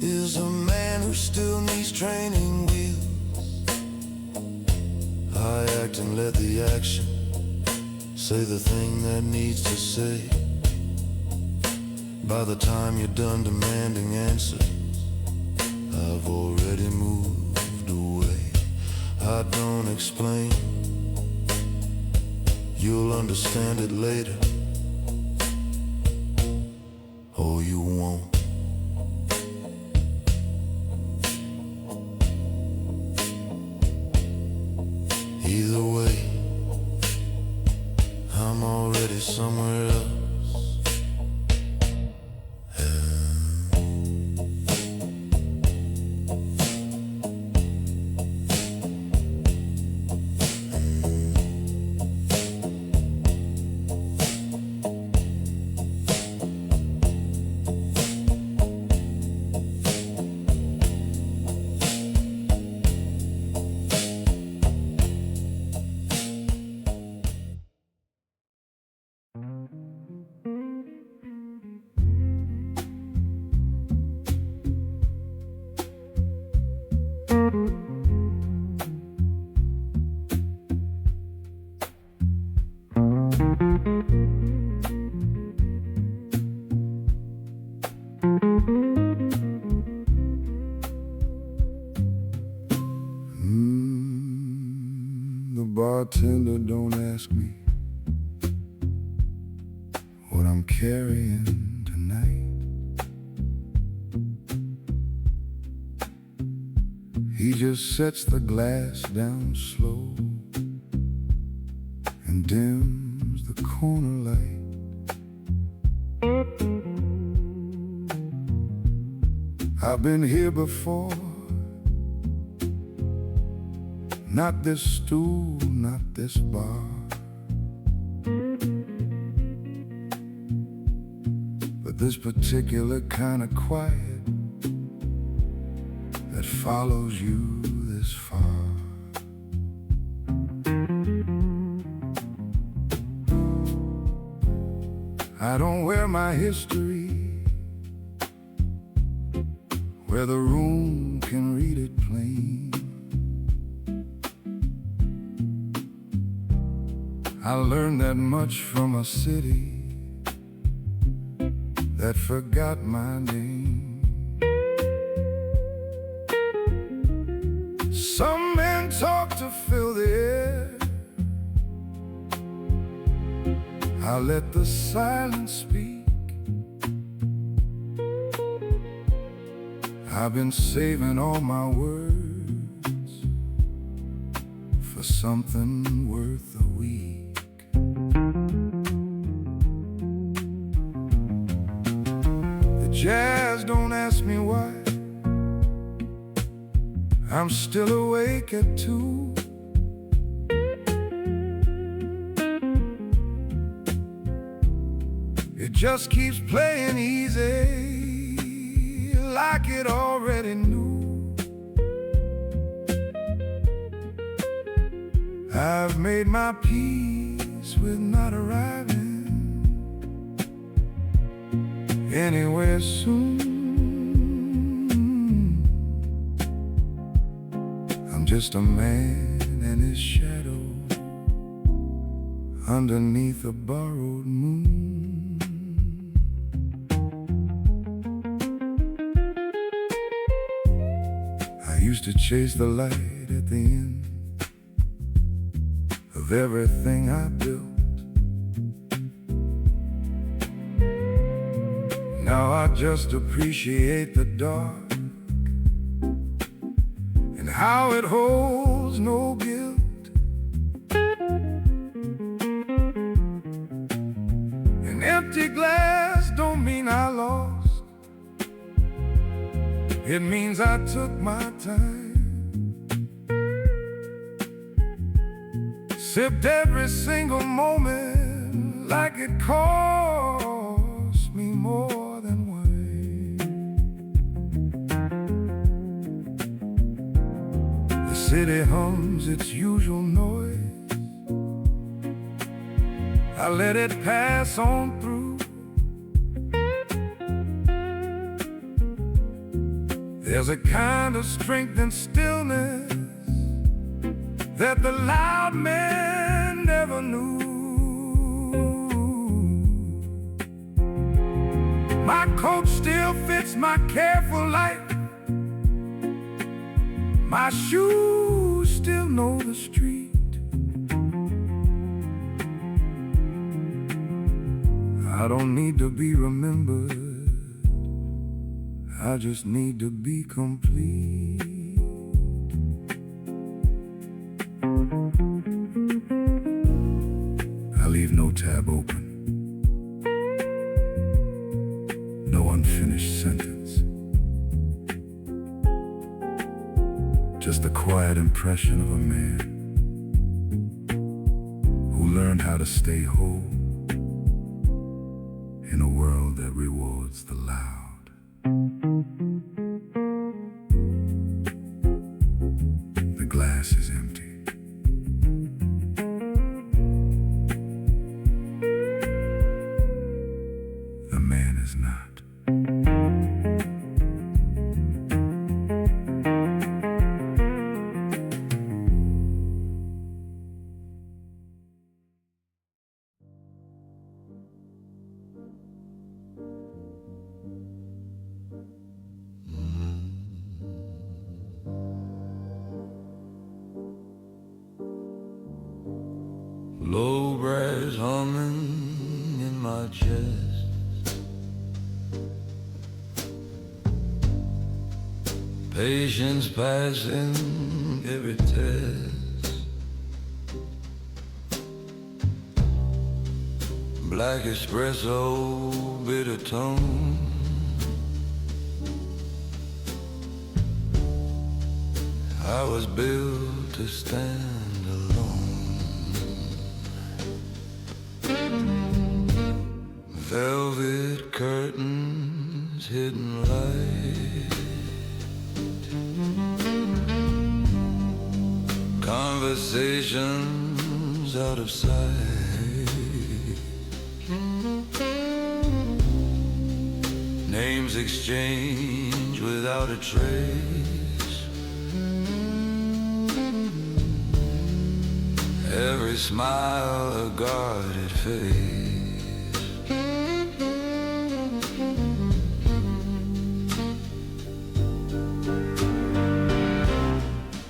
is a man who still needs training wheels. I act and let the action say the thing that needs to say. By the time you're done demanding answers, I've already moved away. I don't explain, you'll understand it later, or you won't. Either way, I'm already somewhere else. bartender don't ask me what I'm carrying tonight. He just sets the glass down slow and dims the corner light. I've been here before. Not this stool, not this bar, but this particular kind of quiet that follows you this far. I don't wear my history where the room can read it plain. I learned that much from a city that forgot my name. Some men talk to fill the air. I let the silence speak. I've been saving all my words for something worth a week. The jazz don't ask me why I'm still awake at 2. It just keeps playing easy, like it already knew. I've made my peace with not arriving anywhere soon. I'm just a man and his shadow underneath a borrowed moon. I used to chase the light at the end of everything I built. Now I just appreciate the dark and how it holds no guilt. An empty glass don't mean I lost. It means I took my time, sipped every single moment like it cost me more than wine. The city hums its usual noise. I let it pass on through. There's a kind of strength and stillness that the loud man never knew. My coat still fits my careful life. My shoes still know the street. I don't need to be remembered, I just need to be complete. I leave no tab open, no unfinished sentence, just the quiet impression of a man who learned how to stay whole in a world that rewards the loud. The glass is empty. The man is not. fires humming in my chest. Patience passing every test. Black espresso, bitter tone. I was built to stand alone. Velvet curtains, hidden light, conversations out of sight, names exchanged without a trace. Every smile a guarded face.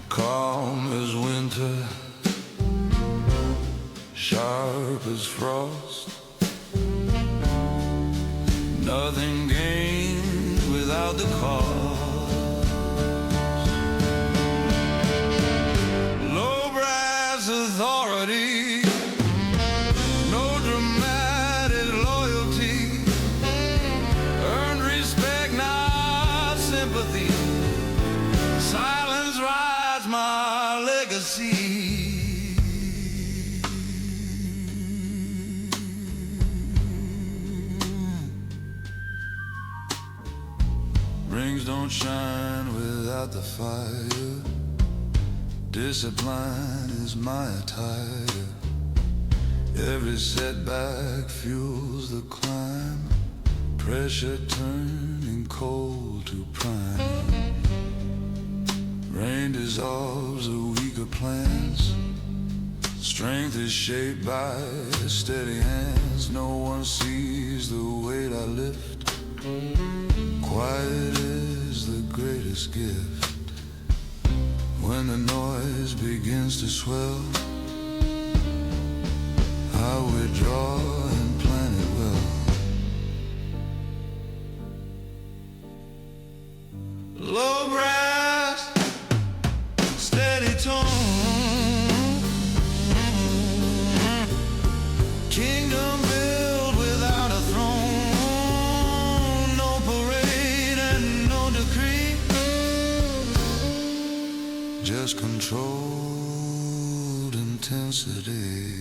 Calm as winter, sharp as frost. Nothing gained without the cost. Authority, no dramatic loyalty, earned respect, not sympathy. Silence rides my legacy. Rings don't shine without the fire. Discipline is my attire. Every setback fuels the climb. Pressure turning cold to prime. Rain dissolves the weaker plants. Strength is shaped by steady hands. No one sees the weight I lift. Quiet is the greatest gift. When the noise begins to swell, I withdraw and plan it well. Low brass, steady tone, kingdom built without a throne. No parade and no decree, just controlled intensity.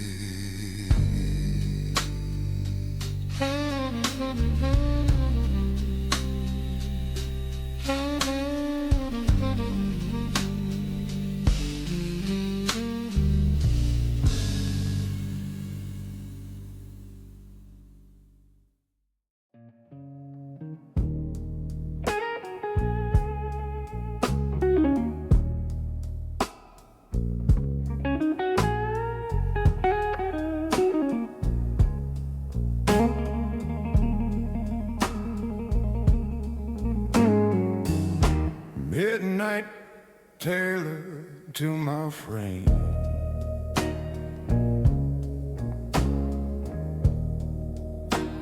Midnight tailor to my frame.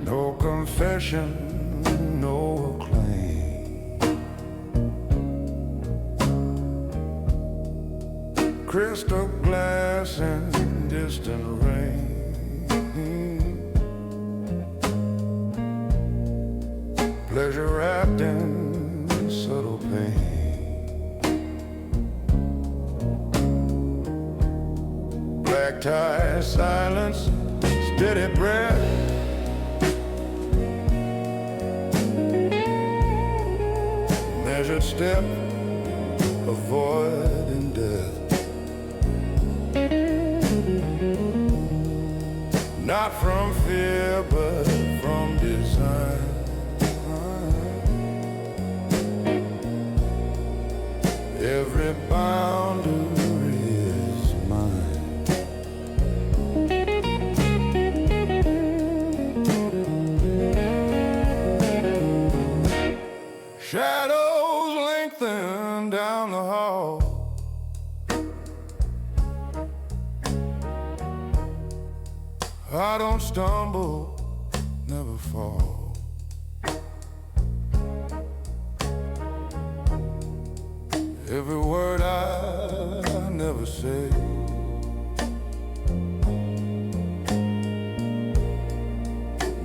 No confession, no claim. Crystal glass and distant rain. Pleasure wrapped in subtle pain. Black tie, silence, steady breath. Measured step, avoiding death. Not from fear, but from design. Every boundary is mine. Shadows lengthen down the hall. I don't stumble, never fall. Every word I never say,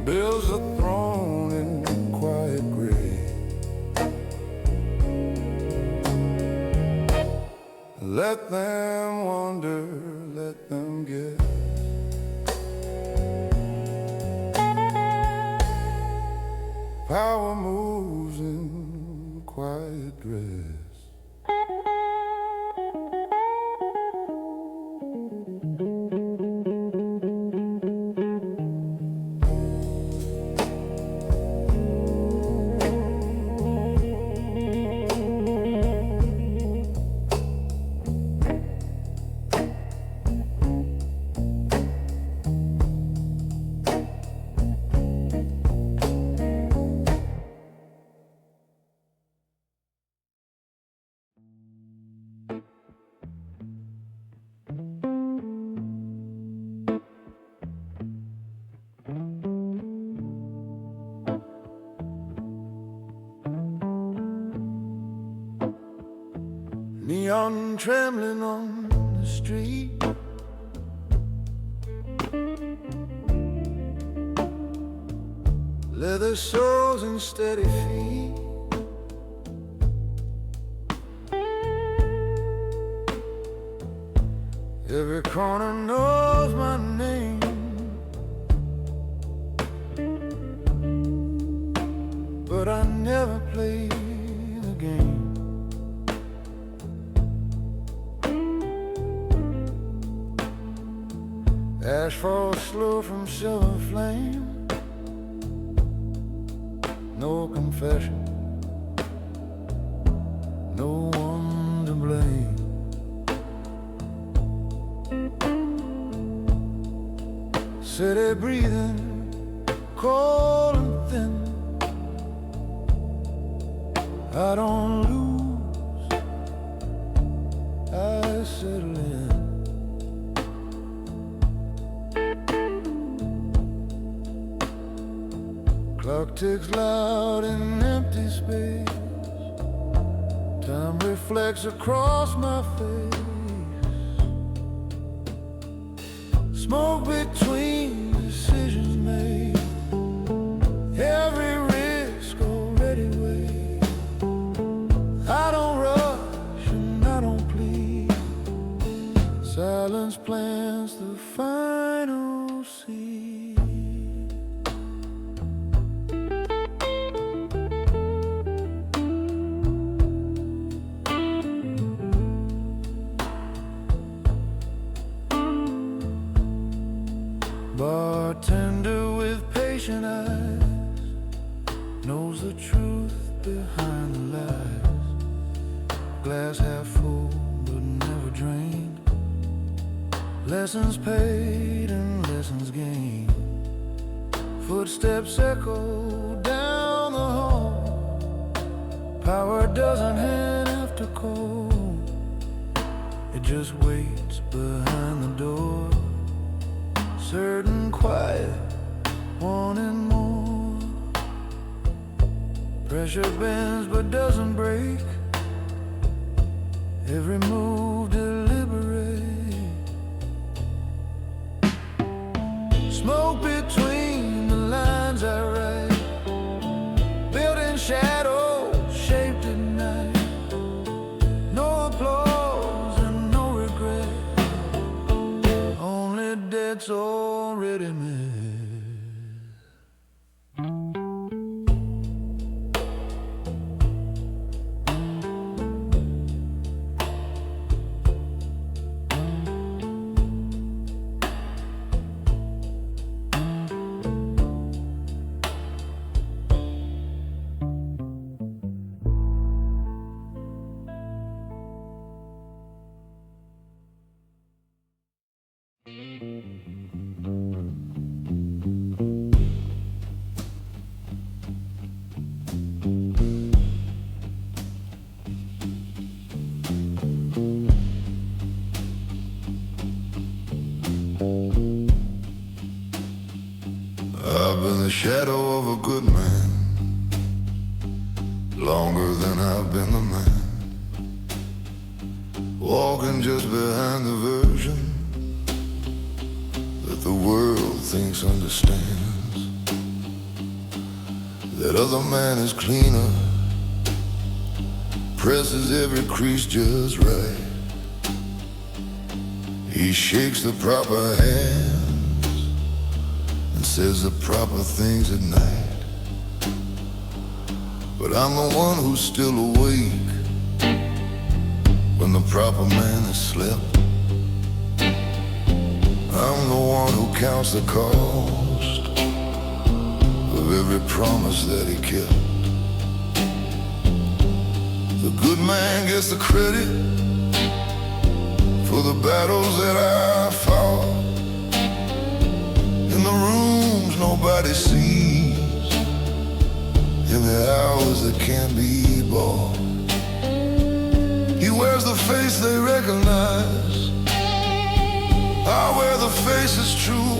builds a throne in quiet gray. Let them wonder, let them guess. Power moves in quiet dress. Neon trembling on the street, leather soles and steady feet. Every corner knows my name, but I never play the game. Ash falls slow from silver flame. No confession, no one to blame. City breathing, cold and thin. I don't lose, I settle in. Clock ticks loud in empty space. Time reflects across my face. Smoke between decisions made. Every risk already weighed. I don't rush and I don't plead. Silence plants the final seed. Bartender with patient eyes knows the truth behind the lies. Glass half full but never drained. Lessons paid and lessons gained. Footsteps echo down the hall. Power doesn't have to call. It just waits behind the door. Certain quiet, wanting more. Pressure bends but doesn't break. Every move deliberate. Smoke between the lines I write. Building shadows shaped at night. No applause and no regret. Only debts already made. shadow of a good man, longer than I've been the man, walking just behind the version that the world thinks understands. That other man is cleaner, presses every crease just right. He shakes the proper hands and says the proper things at night. But I'm the one who's still awake when the proper man has slept. I'm the one who counts the cost of every promise that he kept. The good man gets the credit for the battles that I fought, in the rooms nobody sees, in the hours that can't be bought. He wears the face they recognize, I wear the face that's true.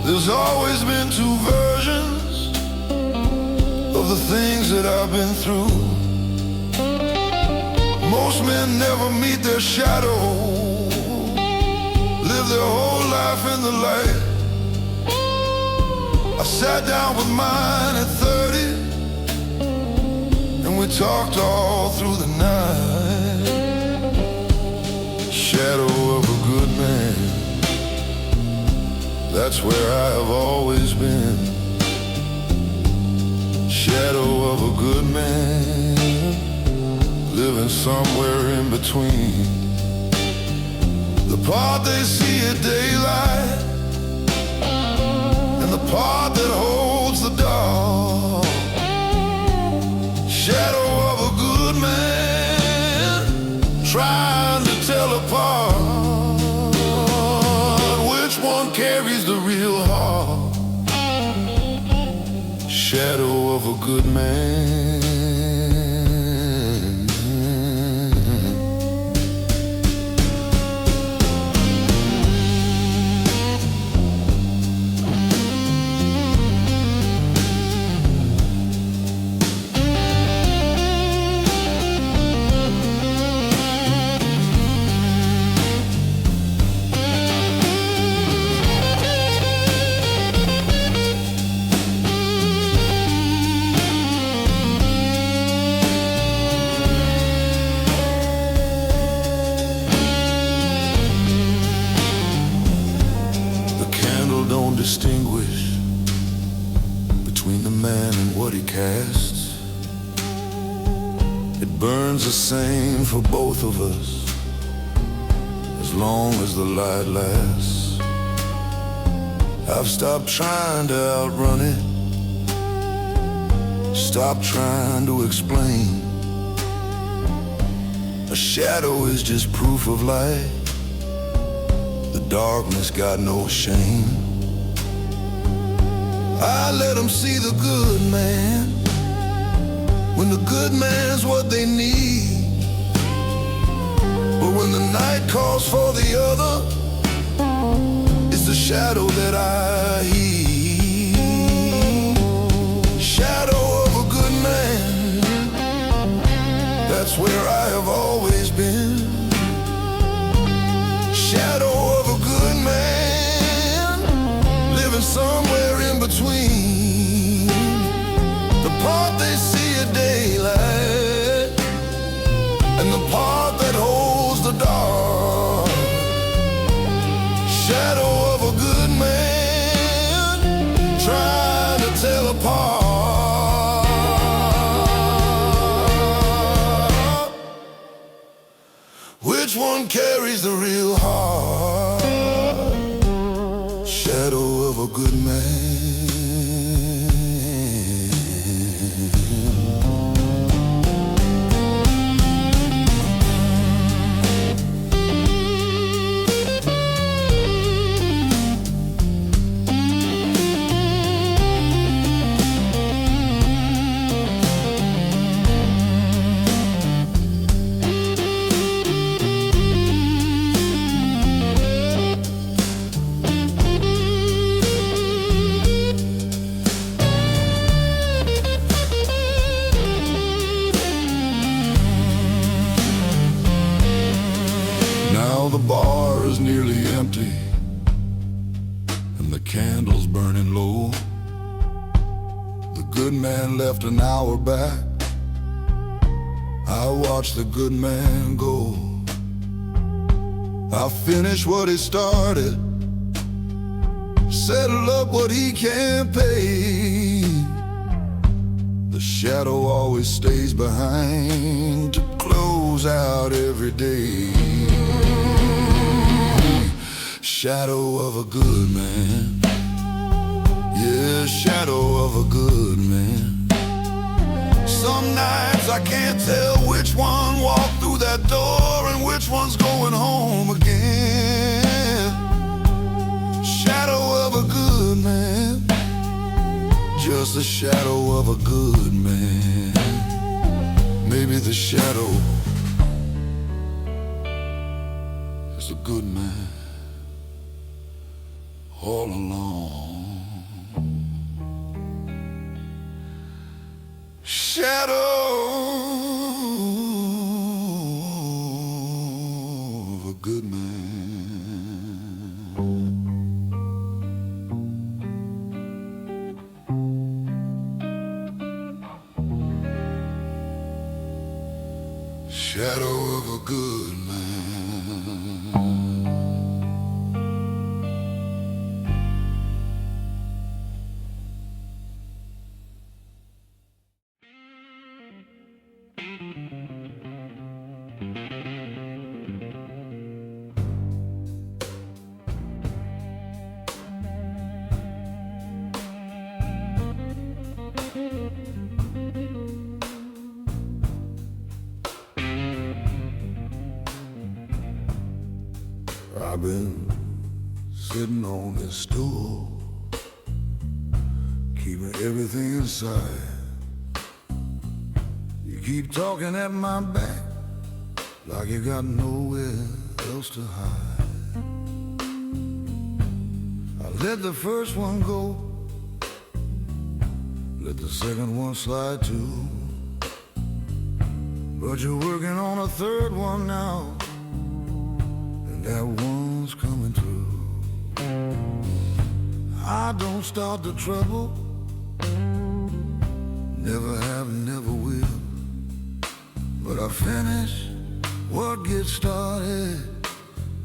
There's always been two versions of the things that I've been through. Most men never meet their shadow, live their whole life in the light. I sat down with mine at 30, and we talked all through the night. Shadow of a good man, that's where I have always been. Shadow of a good man, living somewhere in between. The part they see at daylight and the part that holds the dark. Shadow of a good man, trying to tell apart which one carries the real heart. Shadow of a good man. Distinguish between the man and what he casts. It burns the same for both of us, as long as the light lasts. I've stopped trying to outrun it, stopped trying to explain. A shadow is just proof of light. The darkness got no shame. I let them see the good man, when the good man's what they need. But when the night calls for the other, it's the shadow that I heed. Shadow of a good man, that's where I have always been. Shadow of a good man, living somewhere in between. The part they see at daylight and the part that holds the dark. Shadow of a good man, trying to tell apart which one carries the real heart. Shadow of a good man. Well, the bar is nearly empty and the candle's burning low. The good man left an hour back. I watched the good man go. I finished what he started, settle up what he can't pay. The shadow always stays behind to close out every day. Shadow of a good man, yeah, shadow of a good man. Some nights I can't tell which one walked through that door and which one's going home again. Shadow of a good man, just a shadow of a good man. Maybe the shadow is a good man all along. Shadow of a good man. Shadow of a good man. I've been sitting on this stool, keeping everything inside. You keep talking at my back like you got nowhere else to hide. I let the first one go, let the second one slide too, but you're working on a third one now, and that one's coming through. I don't start the trouble, never have, never will, but I finish what gets started,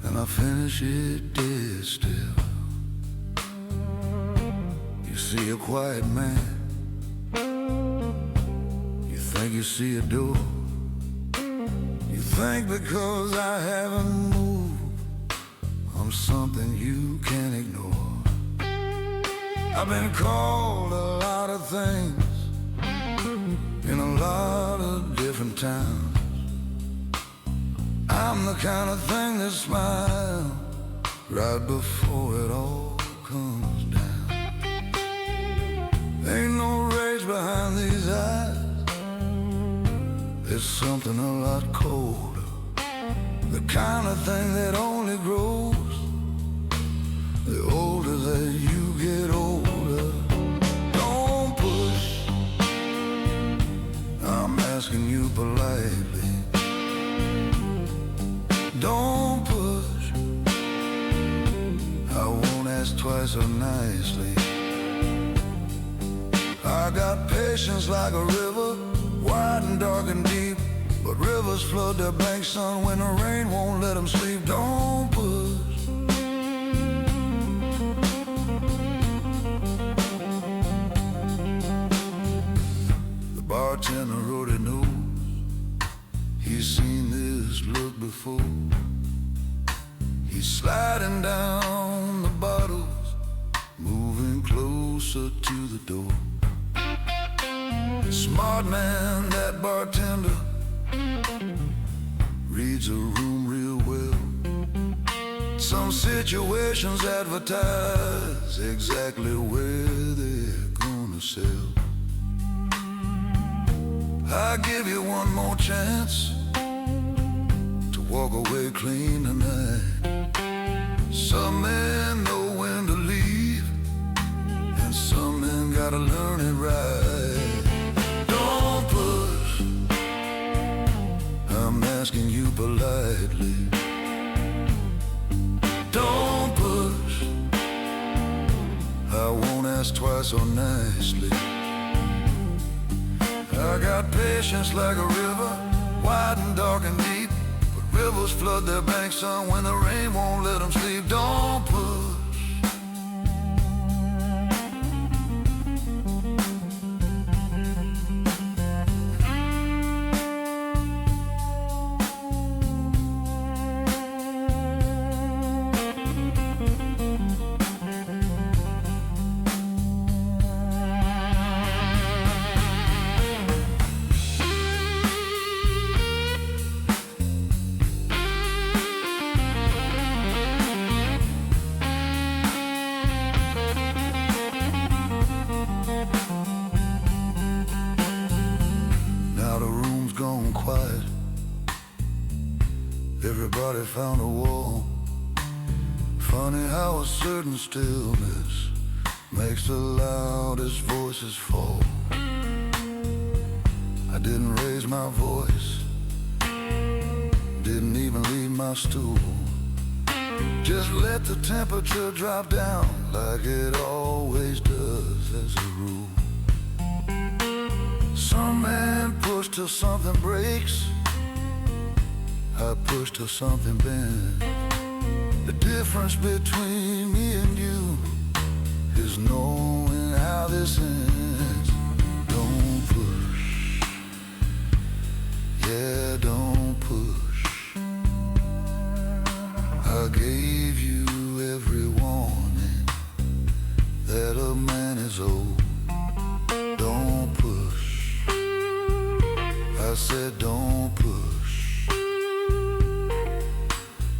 and I finish it dead still. You see a quiet man, you think you see a door, you think because I haven't moved, I'm something you can't ignore. I've been called a lot of things in a lot of different towns. I'm the kind of thing that smiles right before it all comes down. Ain't no rage behind these eyes, there's something a lot colder, the kind of thing that only grows the older that you get older. Don't push, I'm asking you politely. Don't push, I won't ask twice or nicely. I got patience like a river, wide and dark and deep, but rivers flood their banks, son, when the rain won't let them sleep. Don't push. The bartender already knows, he's seen this look before. He's sliding down the bottles, moving closer to the door. Smart man, that bartender, reads a room real well. Some situations advertise exactly where they're gonna sell. I give you one more chance to walk away clean tonight. Some men know when to leave, and some men gotta learn it right. Don't push, I'm asking you politely. ask twice so nicely. I got patience like a river, wide and dark and deep. But rivers flood their banks, son, when the rain won't let them sleep. Don't push. Quiet. Everybody found a wall. Funny how a certain stillness makes the loudest voices fall. I didn't raise my voice, didn't even leave my stool. Just let the temperature drop down like it always does as a rule. Some man push till something breaks, I push till something bends. The difference between me and you is knowing how this ends. Don't push, yeah, don't push. I gave you every warning that a man is old. Don't push, I said don't push.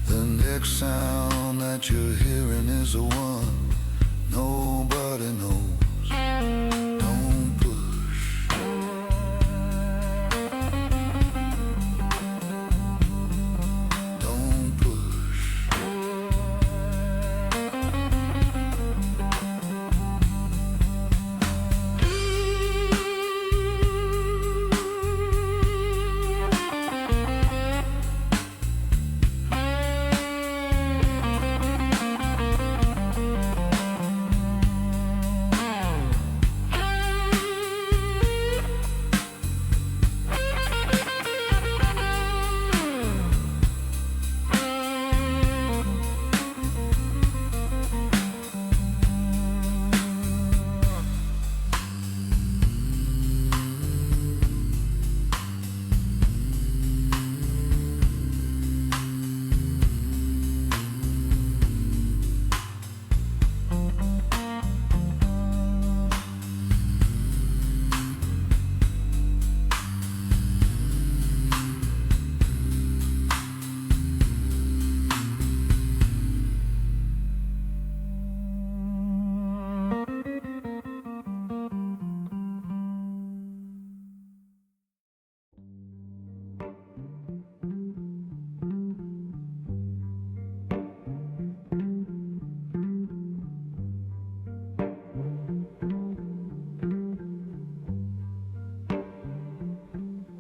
The next sound that you're hearing is the one nobody knows. Don't push. Don't push.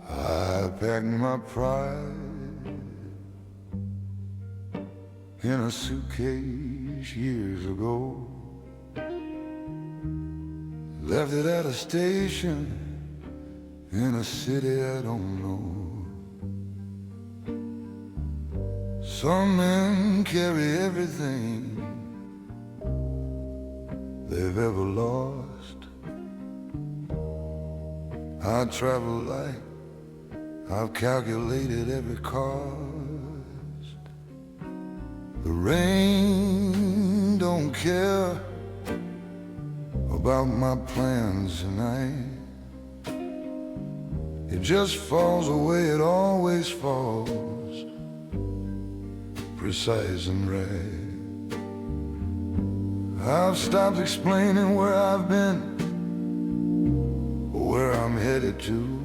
I packed my pride in a suitcase years ago. Left it at a station in a city I don't know. Some men carry everything they've ever lost. I travel light, I've calculated every cost. The rain don't care about my plans tonight. It just falls away, it always falls, precise and right. I've stopped explaining where I've been, where I'm headed to.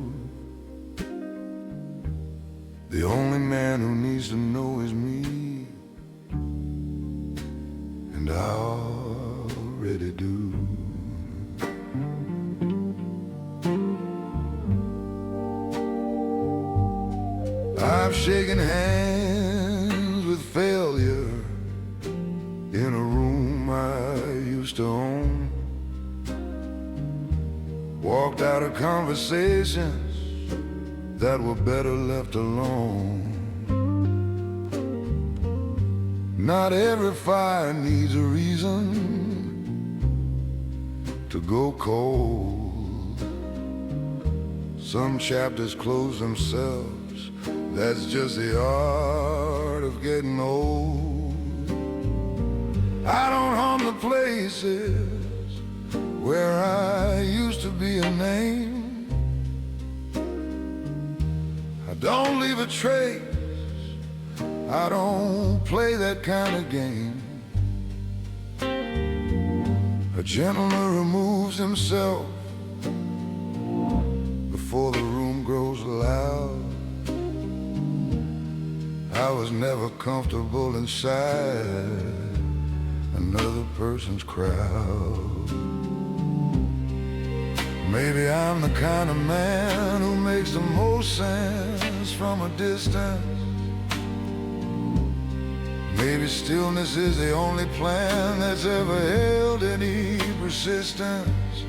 The only man who needs to know is me, and I already do. I've shaken hands with failure in a room I used to own. walked out of conversations that were better left alone. Not every fire needs a reason to go cold. Some chapters close themselves, that's just the art of getting old. I don't haunt the places where I used to be a name. I don't leave a trace, I don't play that kind of game. A gentleman removes himself before the room grows loud. I was never comfortable inside another person's crowd. Maybe I'm the kind of man who makes the most sense from a distance. Maybe stillness is the only plan that's ever held any persistence.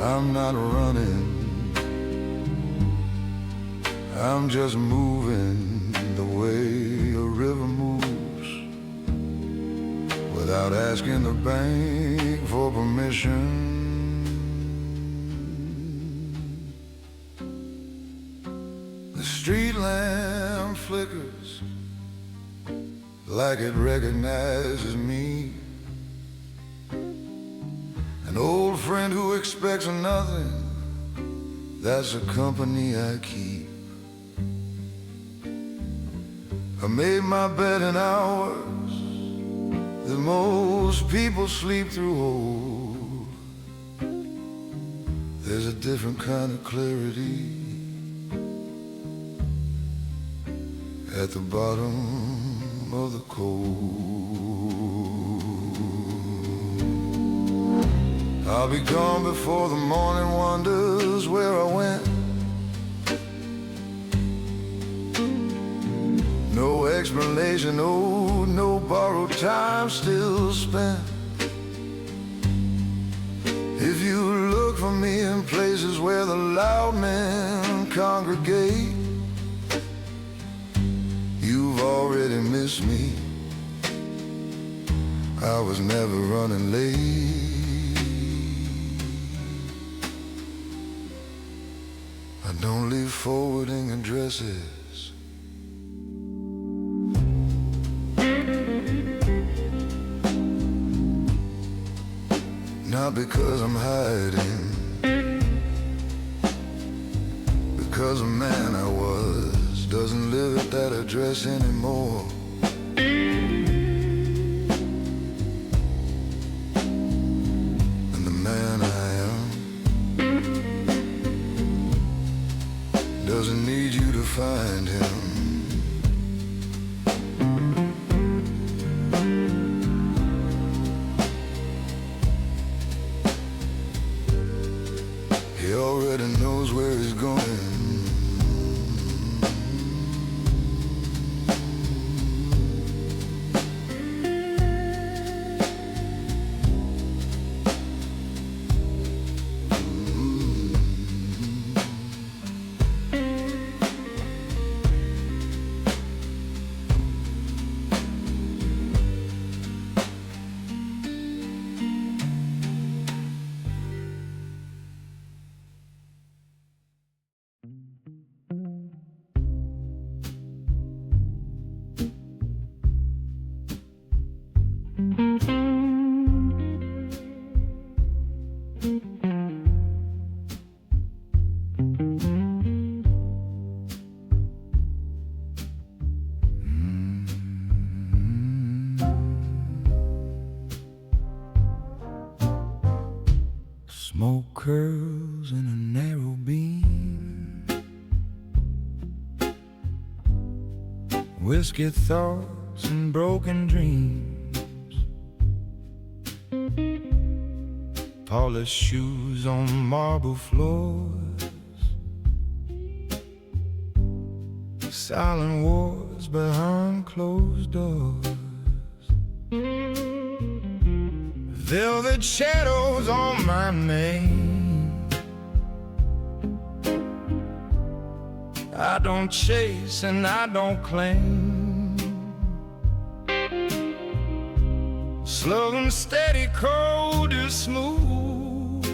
I'm not running, I'm just moving the way a river moves, without asking the bank for permission. The street lamp flickers like it recognizes me, an old friend who expects nothing, that's the company I keep. I made my bed in hours that most people sleep through. Oh, there's a different kind of clarity at the bottom of the cold. I'll be gone before the morning wonders where I went. No explanation, no borrowed time still spent. If you look for me in places where the loud men congregate, you've already missed me. I was never running late. I don't leave forwarding addresses. Not because I'm hiding, because the man I was doesn't live at that address anymore. And the man I am doesn't need you to find him. He already knows where he's going. Smoke curls in a narrow beam, whiskey thoughts and broken dreams, polished shoes on marble floors, silent wars behind closed doors. velvet shadows on my mane. I don't chase and I don't claim. Slow and steady, cold and smooth.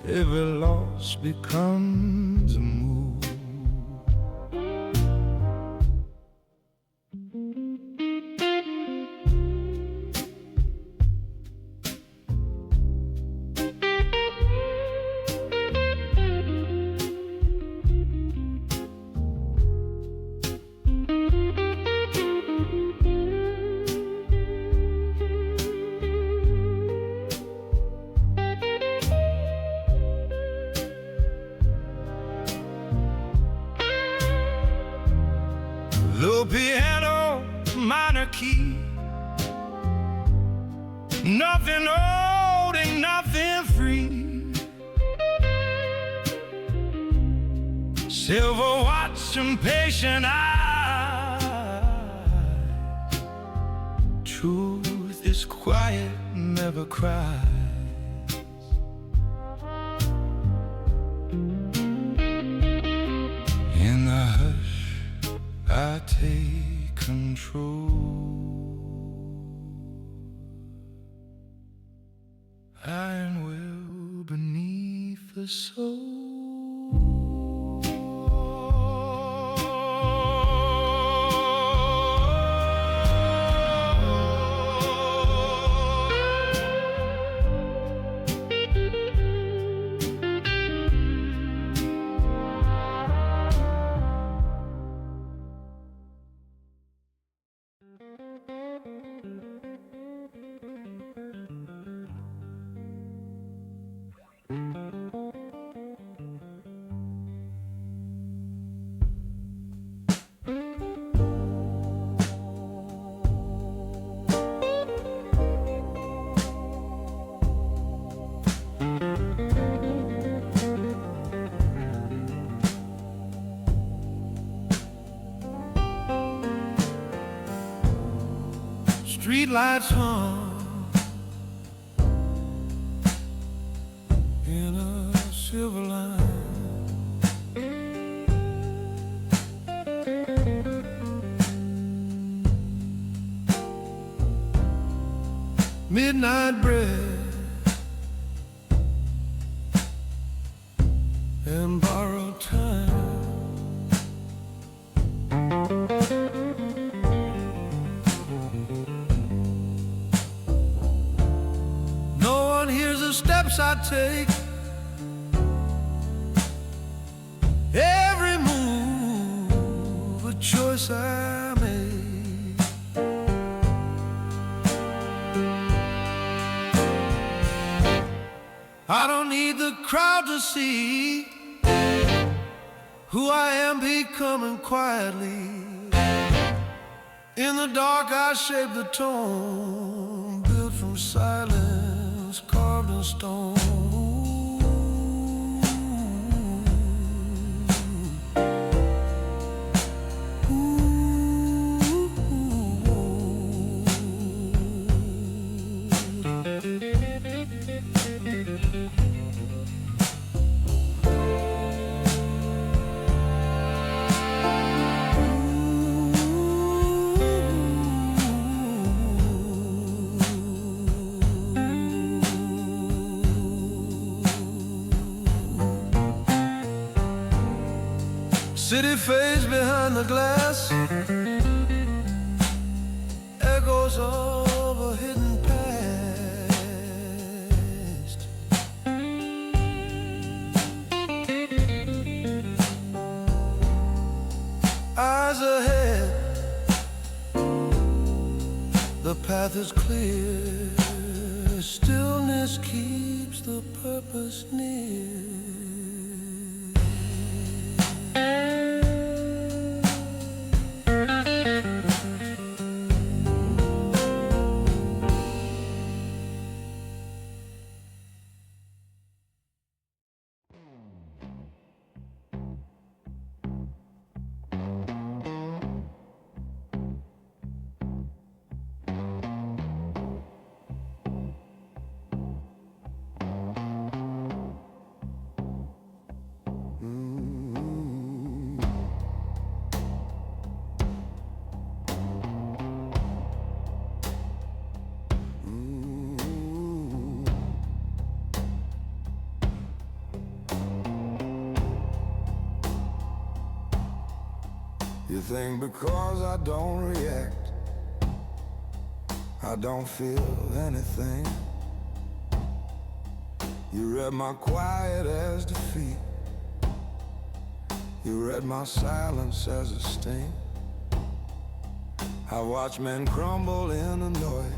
Every loss becomes a move. Low piano, minor key. Nothing old and nothing free. Silver watch and patient eyes. Truth is quiet, never cries. In the hush I take control. Iron will beneath the soul. Street lights hung in a silver line. Midnight bread and borrowed time. Here's the steps I take, every move a choice I make. I don't need the crowd to see who I am becoming quietly. In the dark I shape the tone, built from silence, carved in stone. City fades behind the glass, echoes of a hidden past. Eyes ahead, the path is clear. Stillness keeps the purpose near. You think because I don't react, I don't feel anything. You read my quiet as defeat. You read my silence as a sting. I watch men crumble in the noise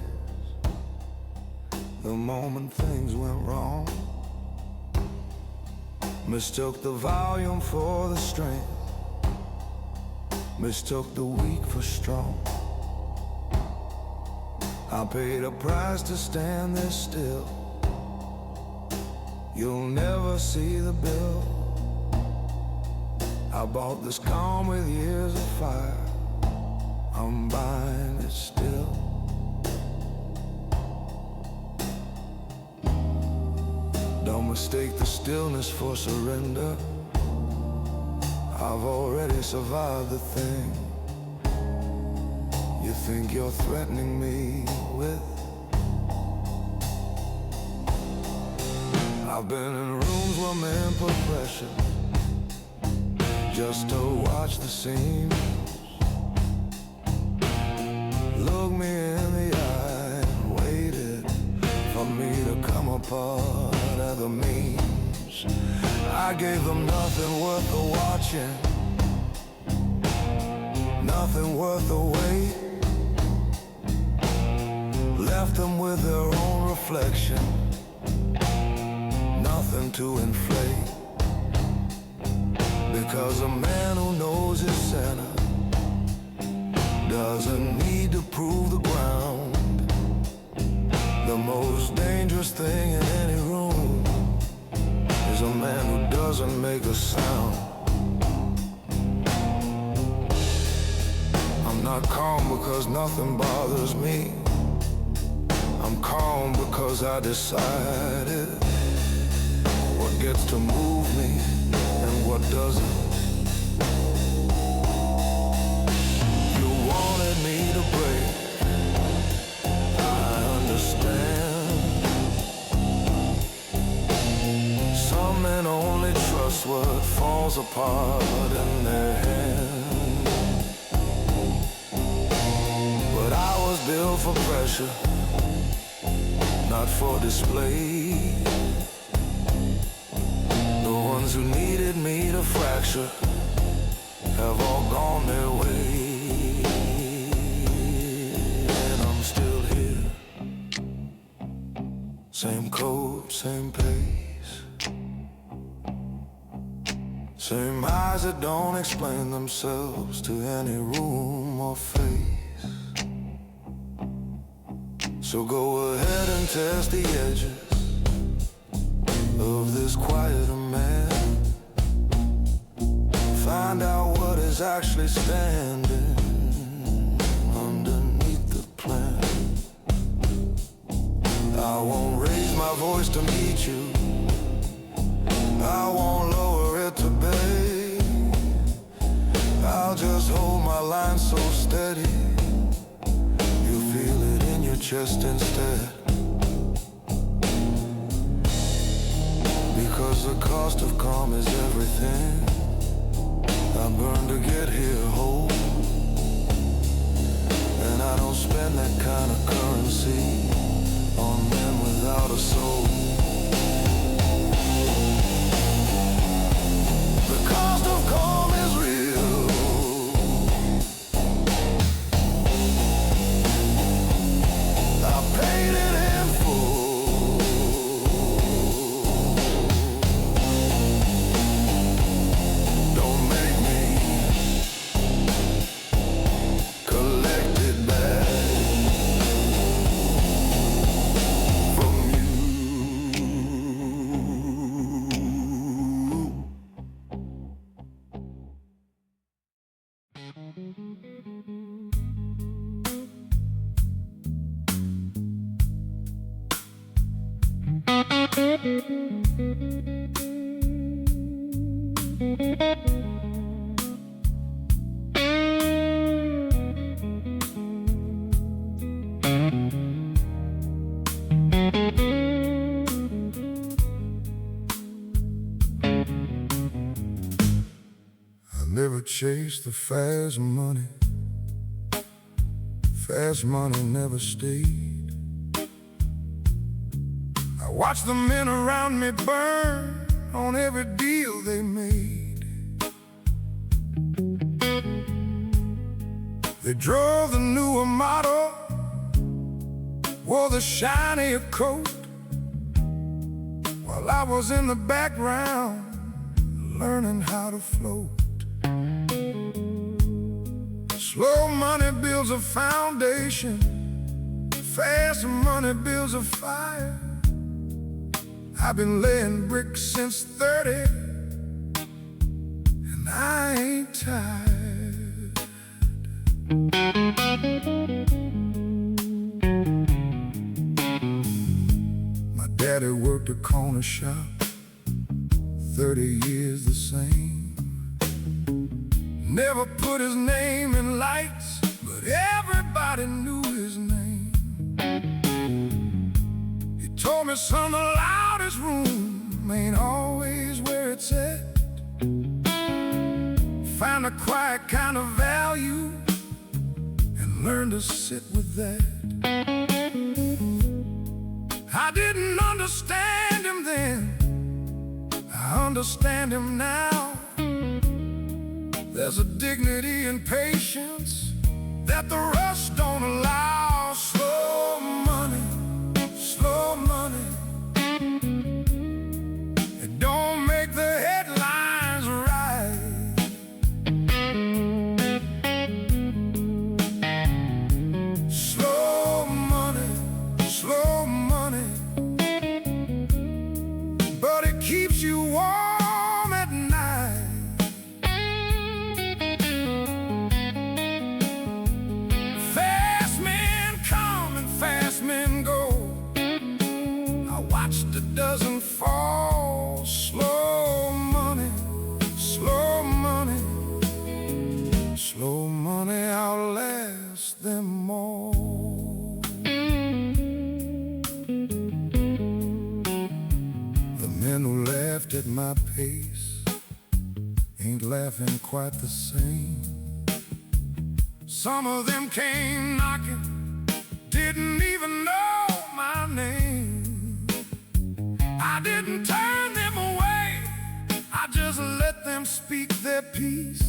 the moment things went wrong. Mistook the volume for the strength, mistook the weak for strong. I paid a price to stand there still. You'll never see the bill. I bought this calm with years of fire. I'm buying it still. Don't mistake the stillness for surrender. I've already survived the thing you think you're threatening me with. I've been in rooms where men put pressure just to watch the scenes. Look me in the eye and waited for me to come apart at the means. I gave them nothing worth the watching, nothing worth the wait. Left them with their own reflection, nothing to inflate. Because a man who knows his center doesn't need to prove the ground. The most dangerous thing in any room is a man who doesn't make a sound. I'm not calm because nothing bothers me. I'm calm because I decided what gets to move me and what doesn't. You wanted me to break, I understand. Some men only trust what falls apart in their hands. But I was built for pressure, not for display. The ones who needed me to fracture have all gone their way. And I'm still here, same code, same pace, same eyes that don't explain themselves to any room or face. So go ahead and test the edges of this quieter man. Find out what is actually standing underneath the plan. I won't raise my voice to meet you, I won't lower it to beg. I'll just hold my line so steady you feel it in your chest instead. Because the cost of calm is everything. I burn to get here whole, and I don't spend that kind of currency on men without a soul. The cost of calm is real. I paid it in full. Don't make me collect it back from you. never chased the fast money. Fast money never stayed. I watched the men around me burn on every deal they made. They drove the newer model, wore the shinier coat, while I was in the background learning how to float. Slow money builds a foundation, fast money builds a fire. I've been laying bricks since 30, and I ain't tired. My daddy worked a corner shop, 30 years the same. Never put his name in lights, but everybody knew his name. He told me, son, the loudest room ain't always where it's at. Find a quiet kind of value and learn to sit with that. I didn't understand him then, I understand him now. There's a dignity and patience that the rush don't allow. Slow money, slow money. It don't make the headlines right. Slow money, slow money. But it keeps you warm at night. Doesn't fall. Slow money, slow money. Slow money outlasts them all. The men who laughed at my pace ain't laughing quite the same. Some of them came knocking, didn't even know my name. I didn't turn them away, I just let them speak their piece.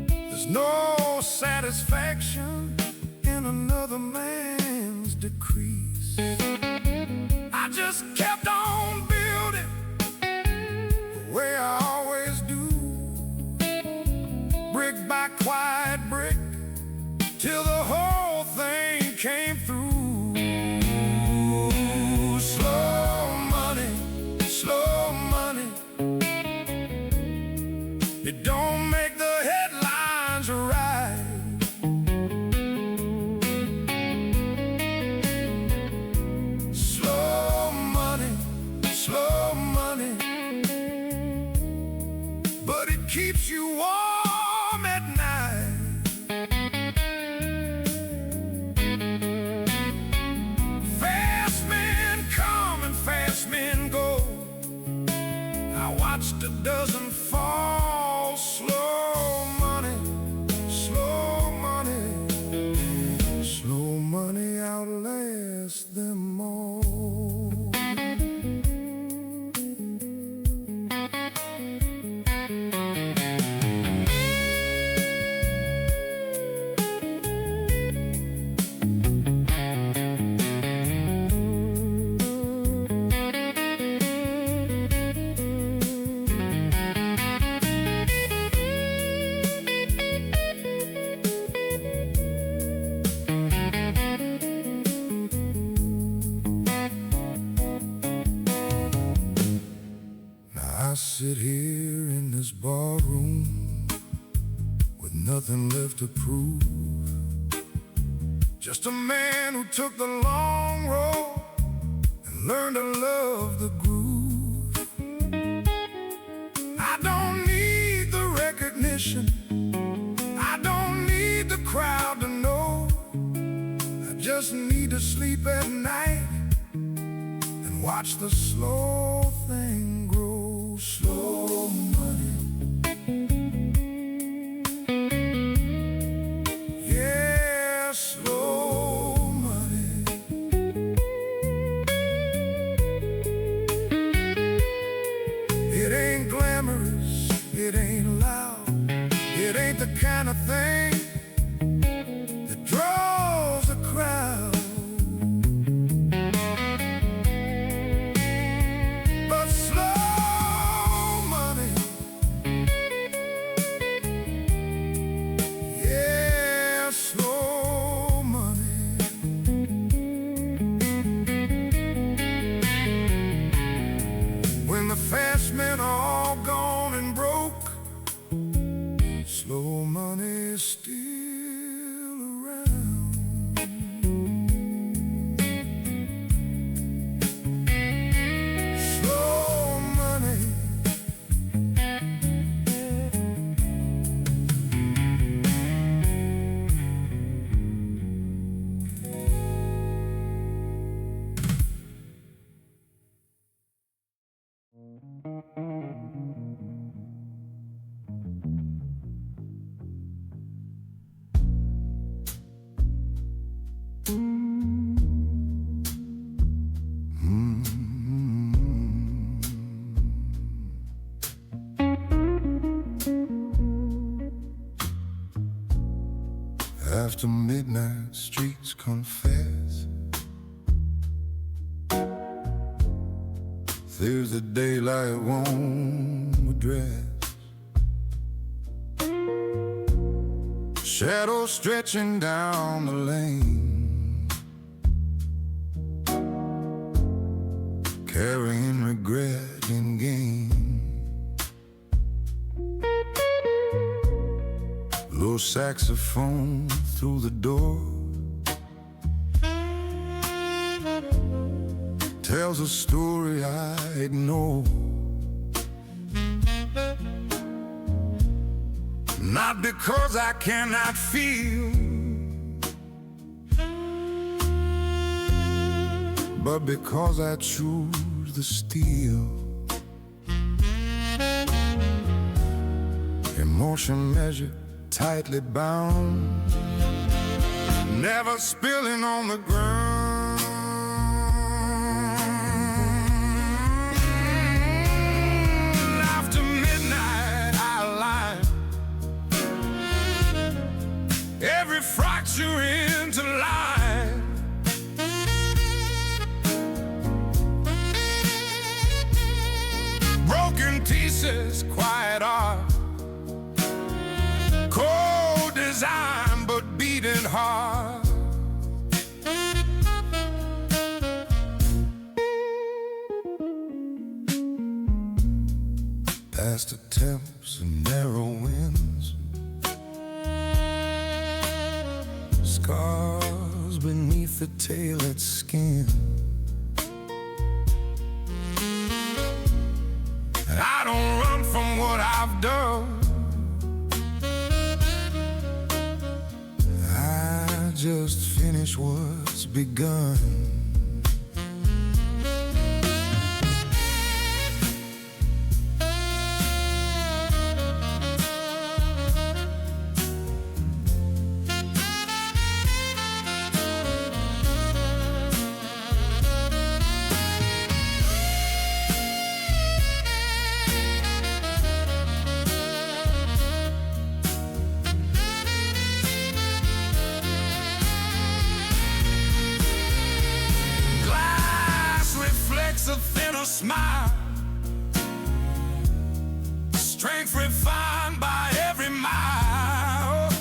There's no satisfaction in another man's decrease. I just kept on building the way I always do, brick by quiet brick, till the whole thing came through. Slow money, it don't make the headlines right. Slow money, but it keeps you warm at night. Fast men come and fast men go. I watched a dozen fall. Slow money, slow money. Slow money outlasts them all. I sit here in this barroom with nothing left to prove. Just a man who took the long road and learned to love the groove. I don't need the recognition, I don't need the crowd to know. I just need to sleep at night and watch the slow thing grow. Slow money, it ain't loud, it ain't the kind of thing that draws a crowd. But slow money, yeah, slow money. When the fast men are all gone and broke, slow money's still around. Slow money. After midnight, streets confess. There's the daylight won't address. Shadows stretching down the lane, carrying regret and gain. Low saxophone through the door tells a story I ignore. Not because I cannot feel, but because I choose the steel. Emotion measured, tightly bound, never spilling on the ground. After midnight I lie, every fracture into life. Broken pieces, quiet art, cold design but beating hard. Past attempts and narrow winds, scars beneath the tailored skin. I don't run from what I've done, I just finish what's begun. A thinner smile, strength refined by every mile.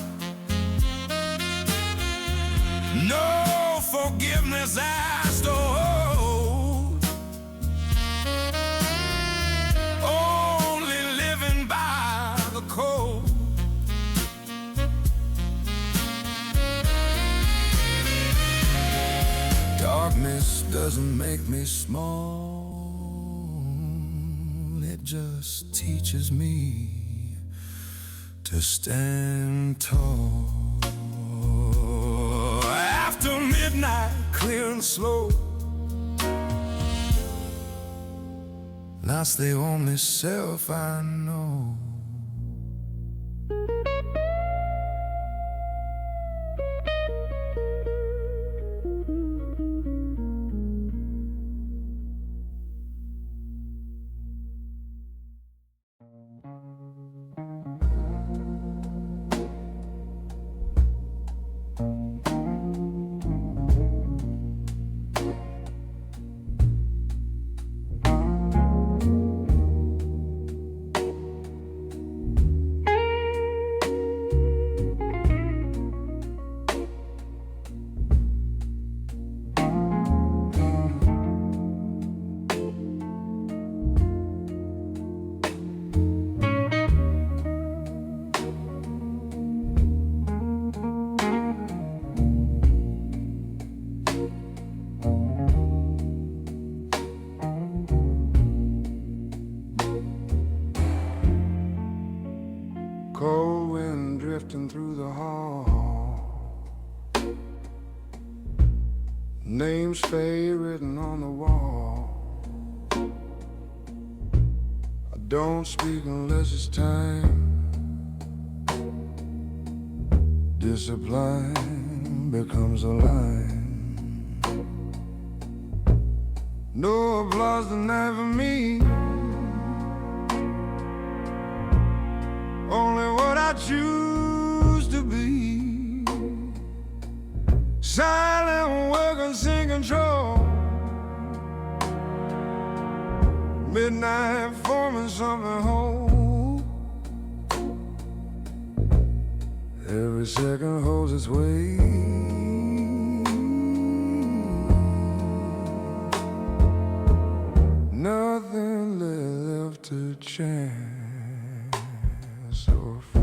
No forgiveness asked or owed, only living by the code. Darkness doesn't make me small, it just teaches me to stand tall. After midnight, clear and slow, that's the only self I know. cold wind drifting through the hall, names fade written on the wall. I don't speak unless it's time. Discipline becomes a line. No applause tonight for me, only what I choose to be. Silent work and sin control, midnight forming something whole. Every second holds its weight. Nothing left to chance or fate.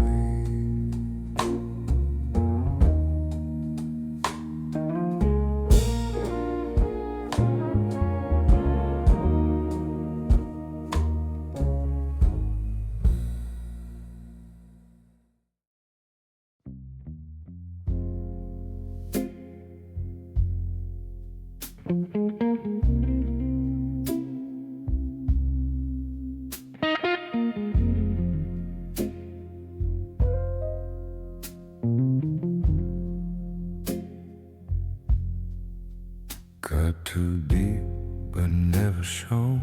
Cut too deep but never shown,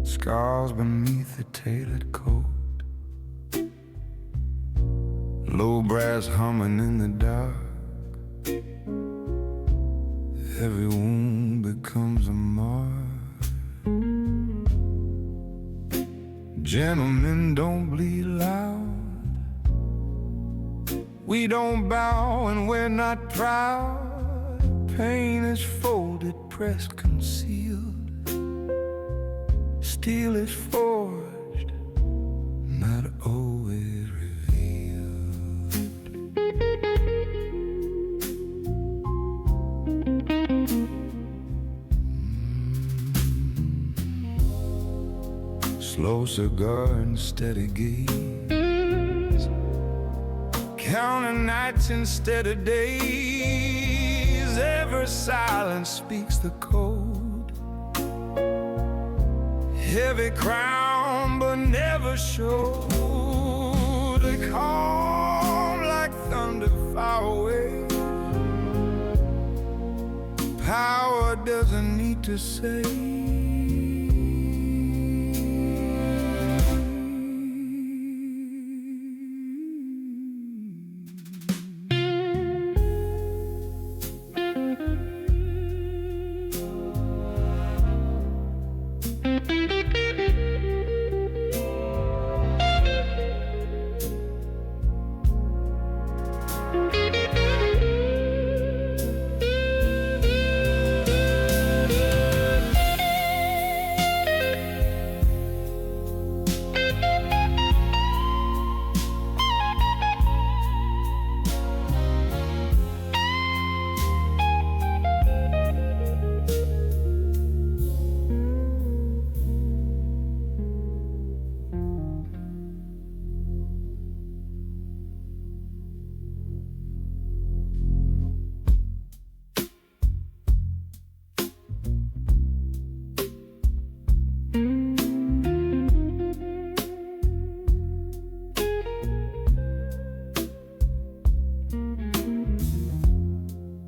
scars beneath the tailored coat, low brass humming in the dark. Every wound becomes a mark. Gentlemen don't bleed loud, we don't bow and we're not proud. Pain is folded, pressed, concealed. Steel is forged, not always revealed. Slow cigar and steady gaze, counting nights instead of days. Every silence speaks the code. Heavy crown but never showed. They calm like thunder far away. Power doesn't need to say.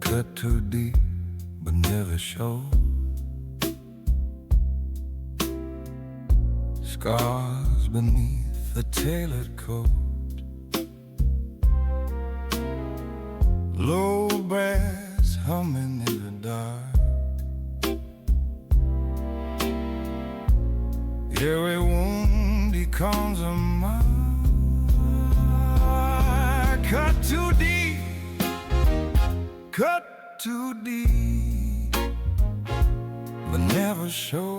Cut too deep but never show, scars beneath the tailored coat, low brass humming in the dark. Every wound becomes a mark. Cut too deep, cut too deep, but never show.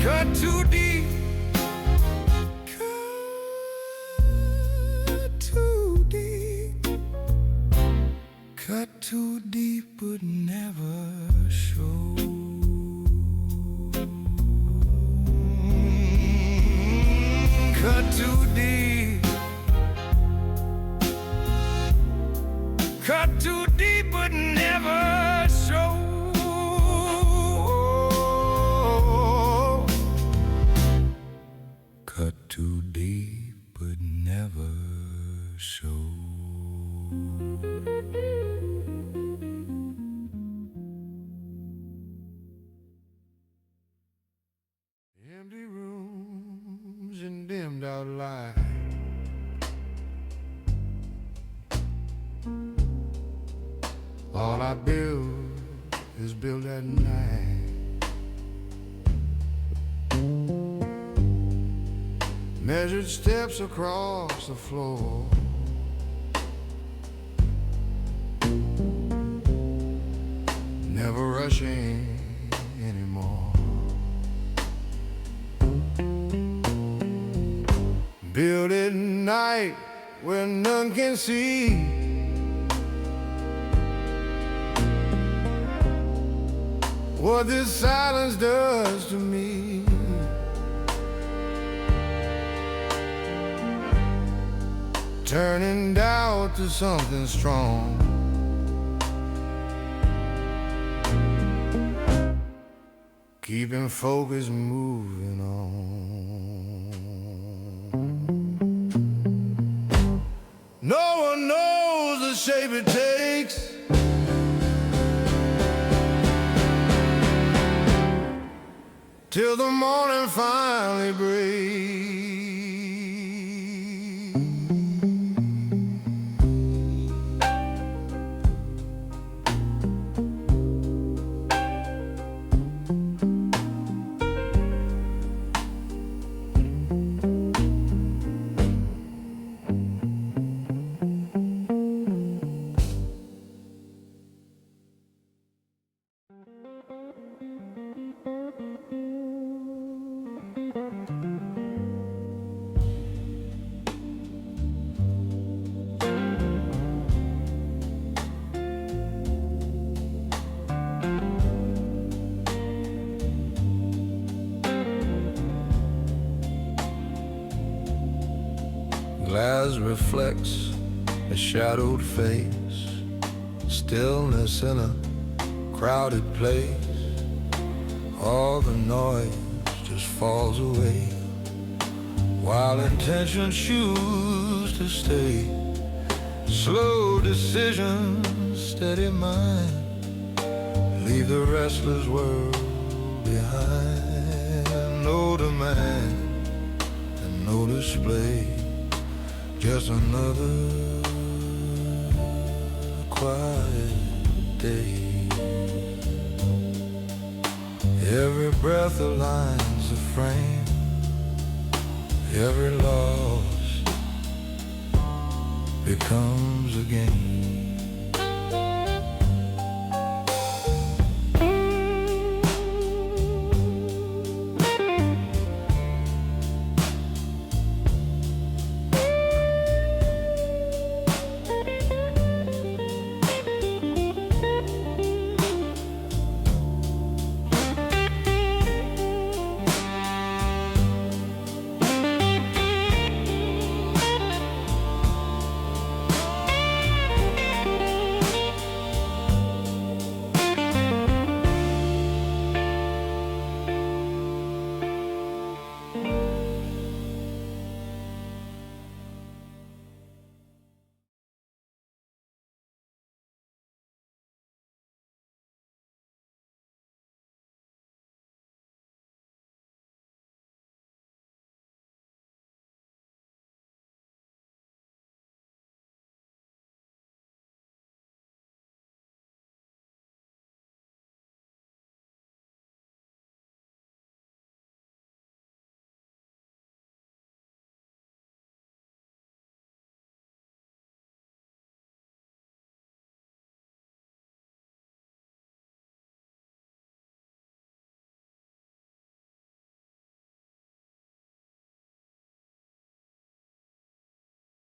Cut too deep, cut too deep, cut too deep, but never show. out light. All I build is built at night. Measured steps across the floor. Never rushing anymore. Build at night where none can see. What this silence does to me. Turning doubt to something strong. Keeping focus moving on. No one knows the shape it takes. Till the morning finally breaks. Glass reflects a shadowed face, stillness in a crowded place. All the noise just falls away, while intentions choose to stay. Slow decisions, steady mind, leave the restless world behind. No demand and no display, just another quiet day. Every breath aligns the frame, every loss becomes a gain.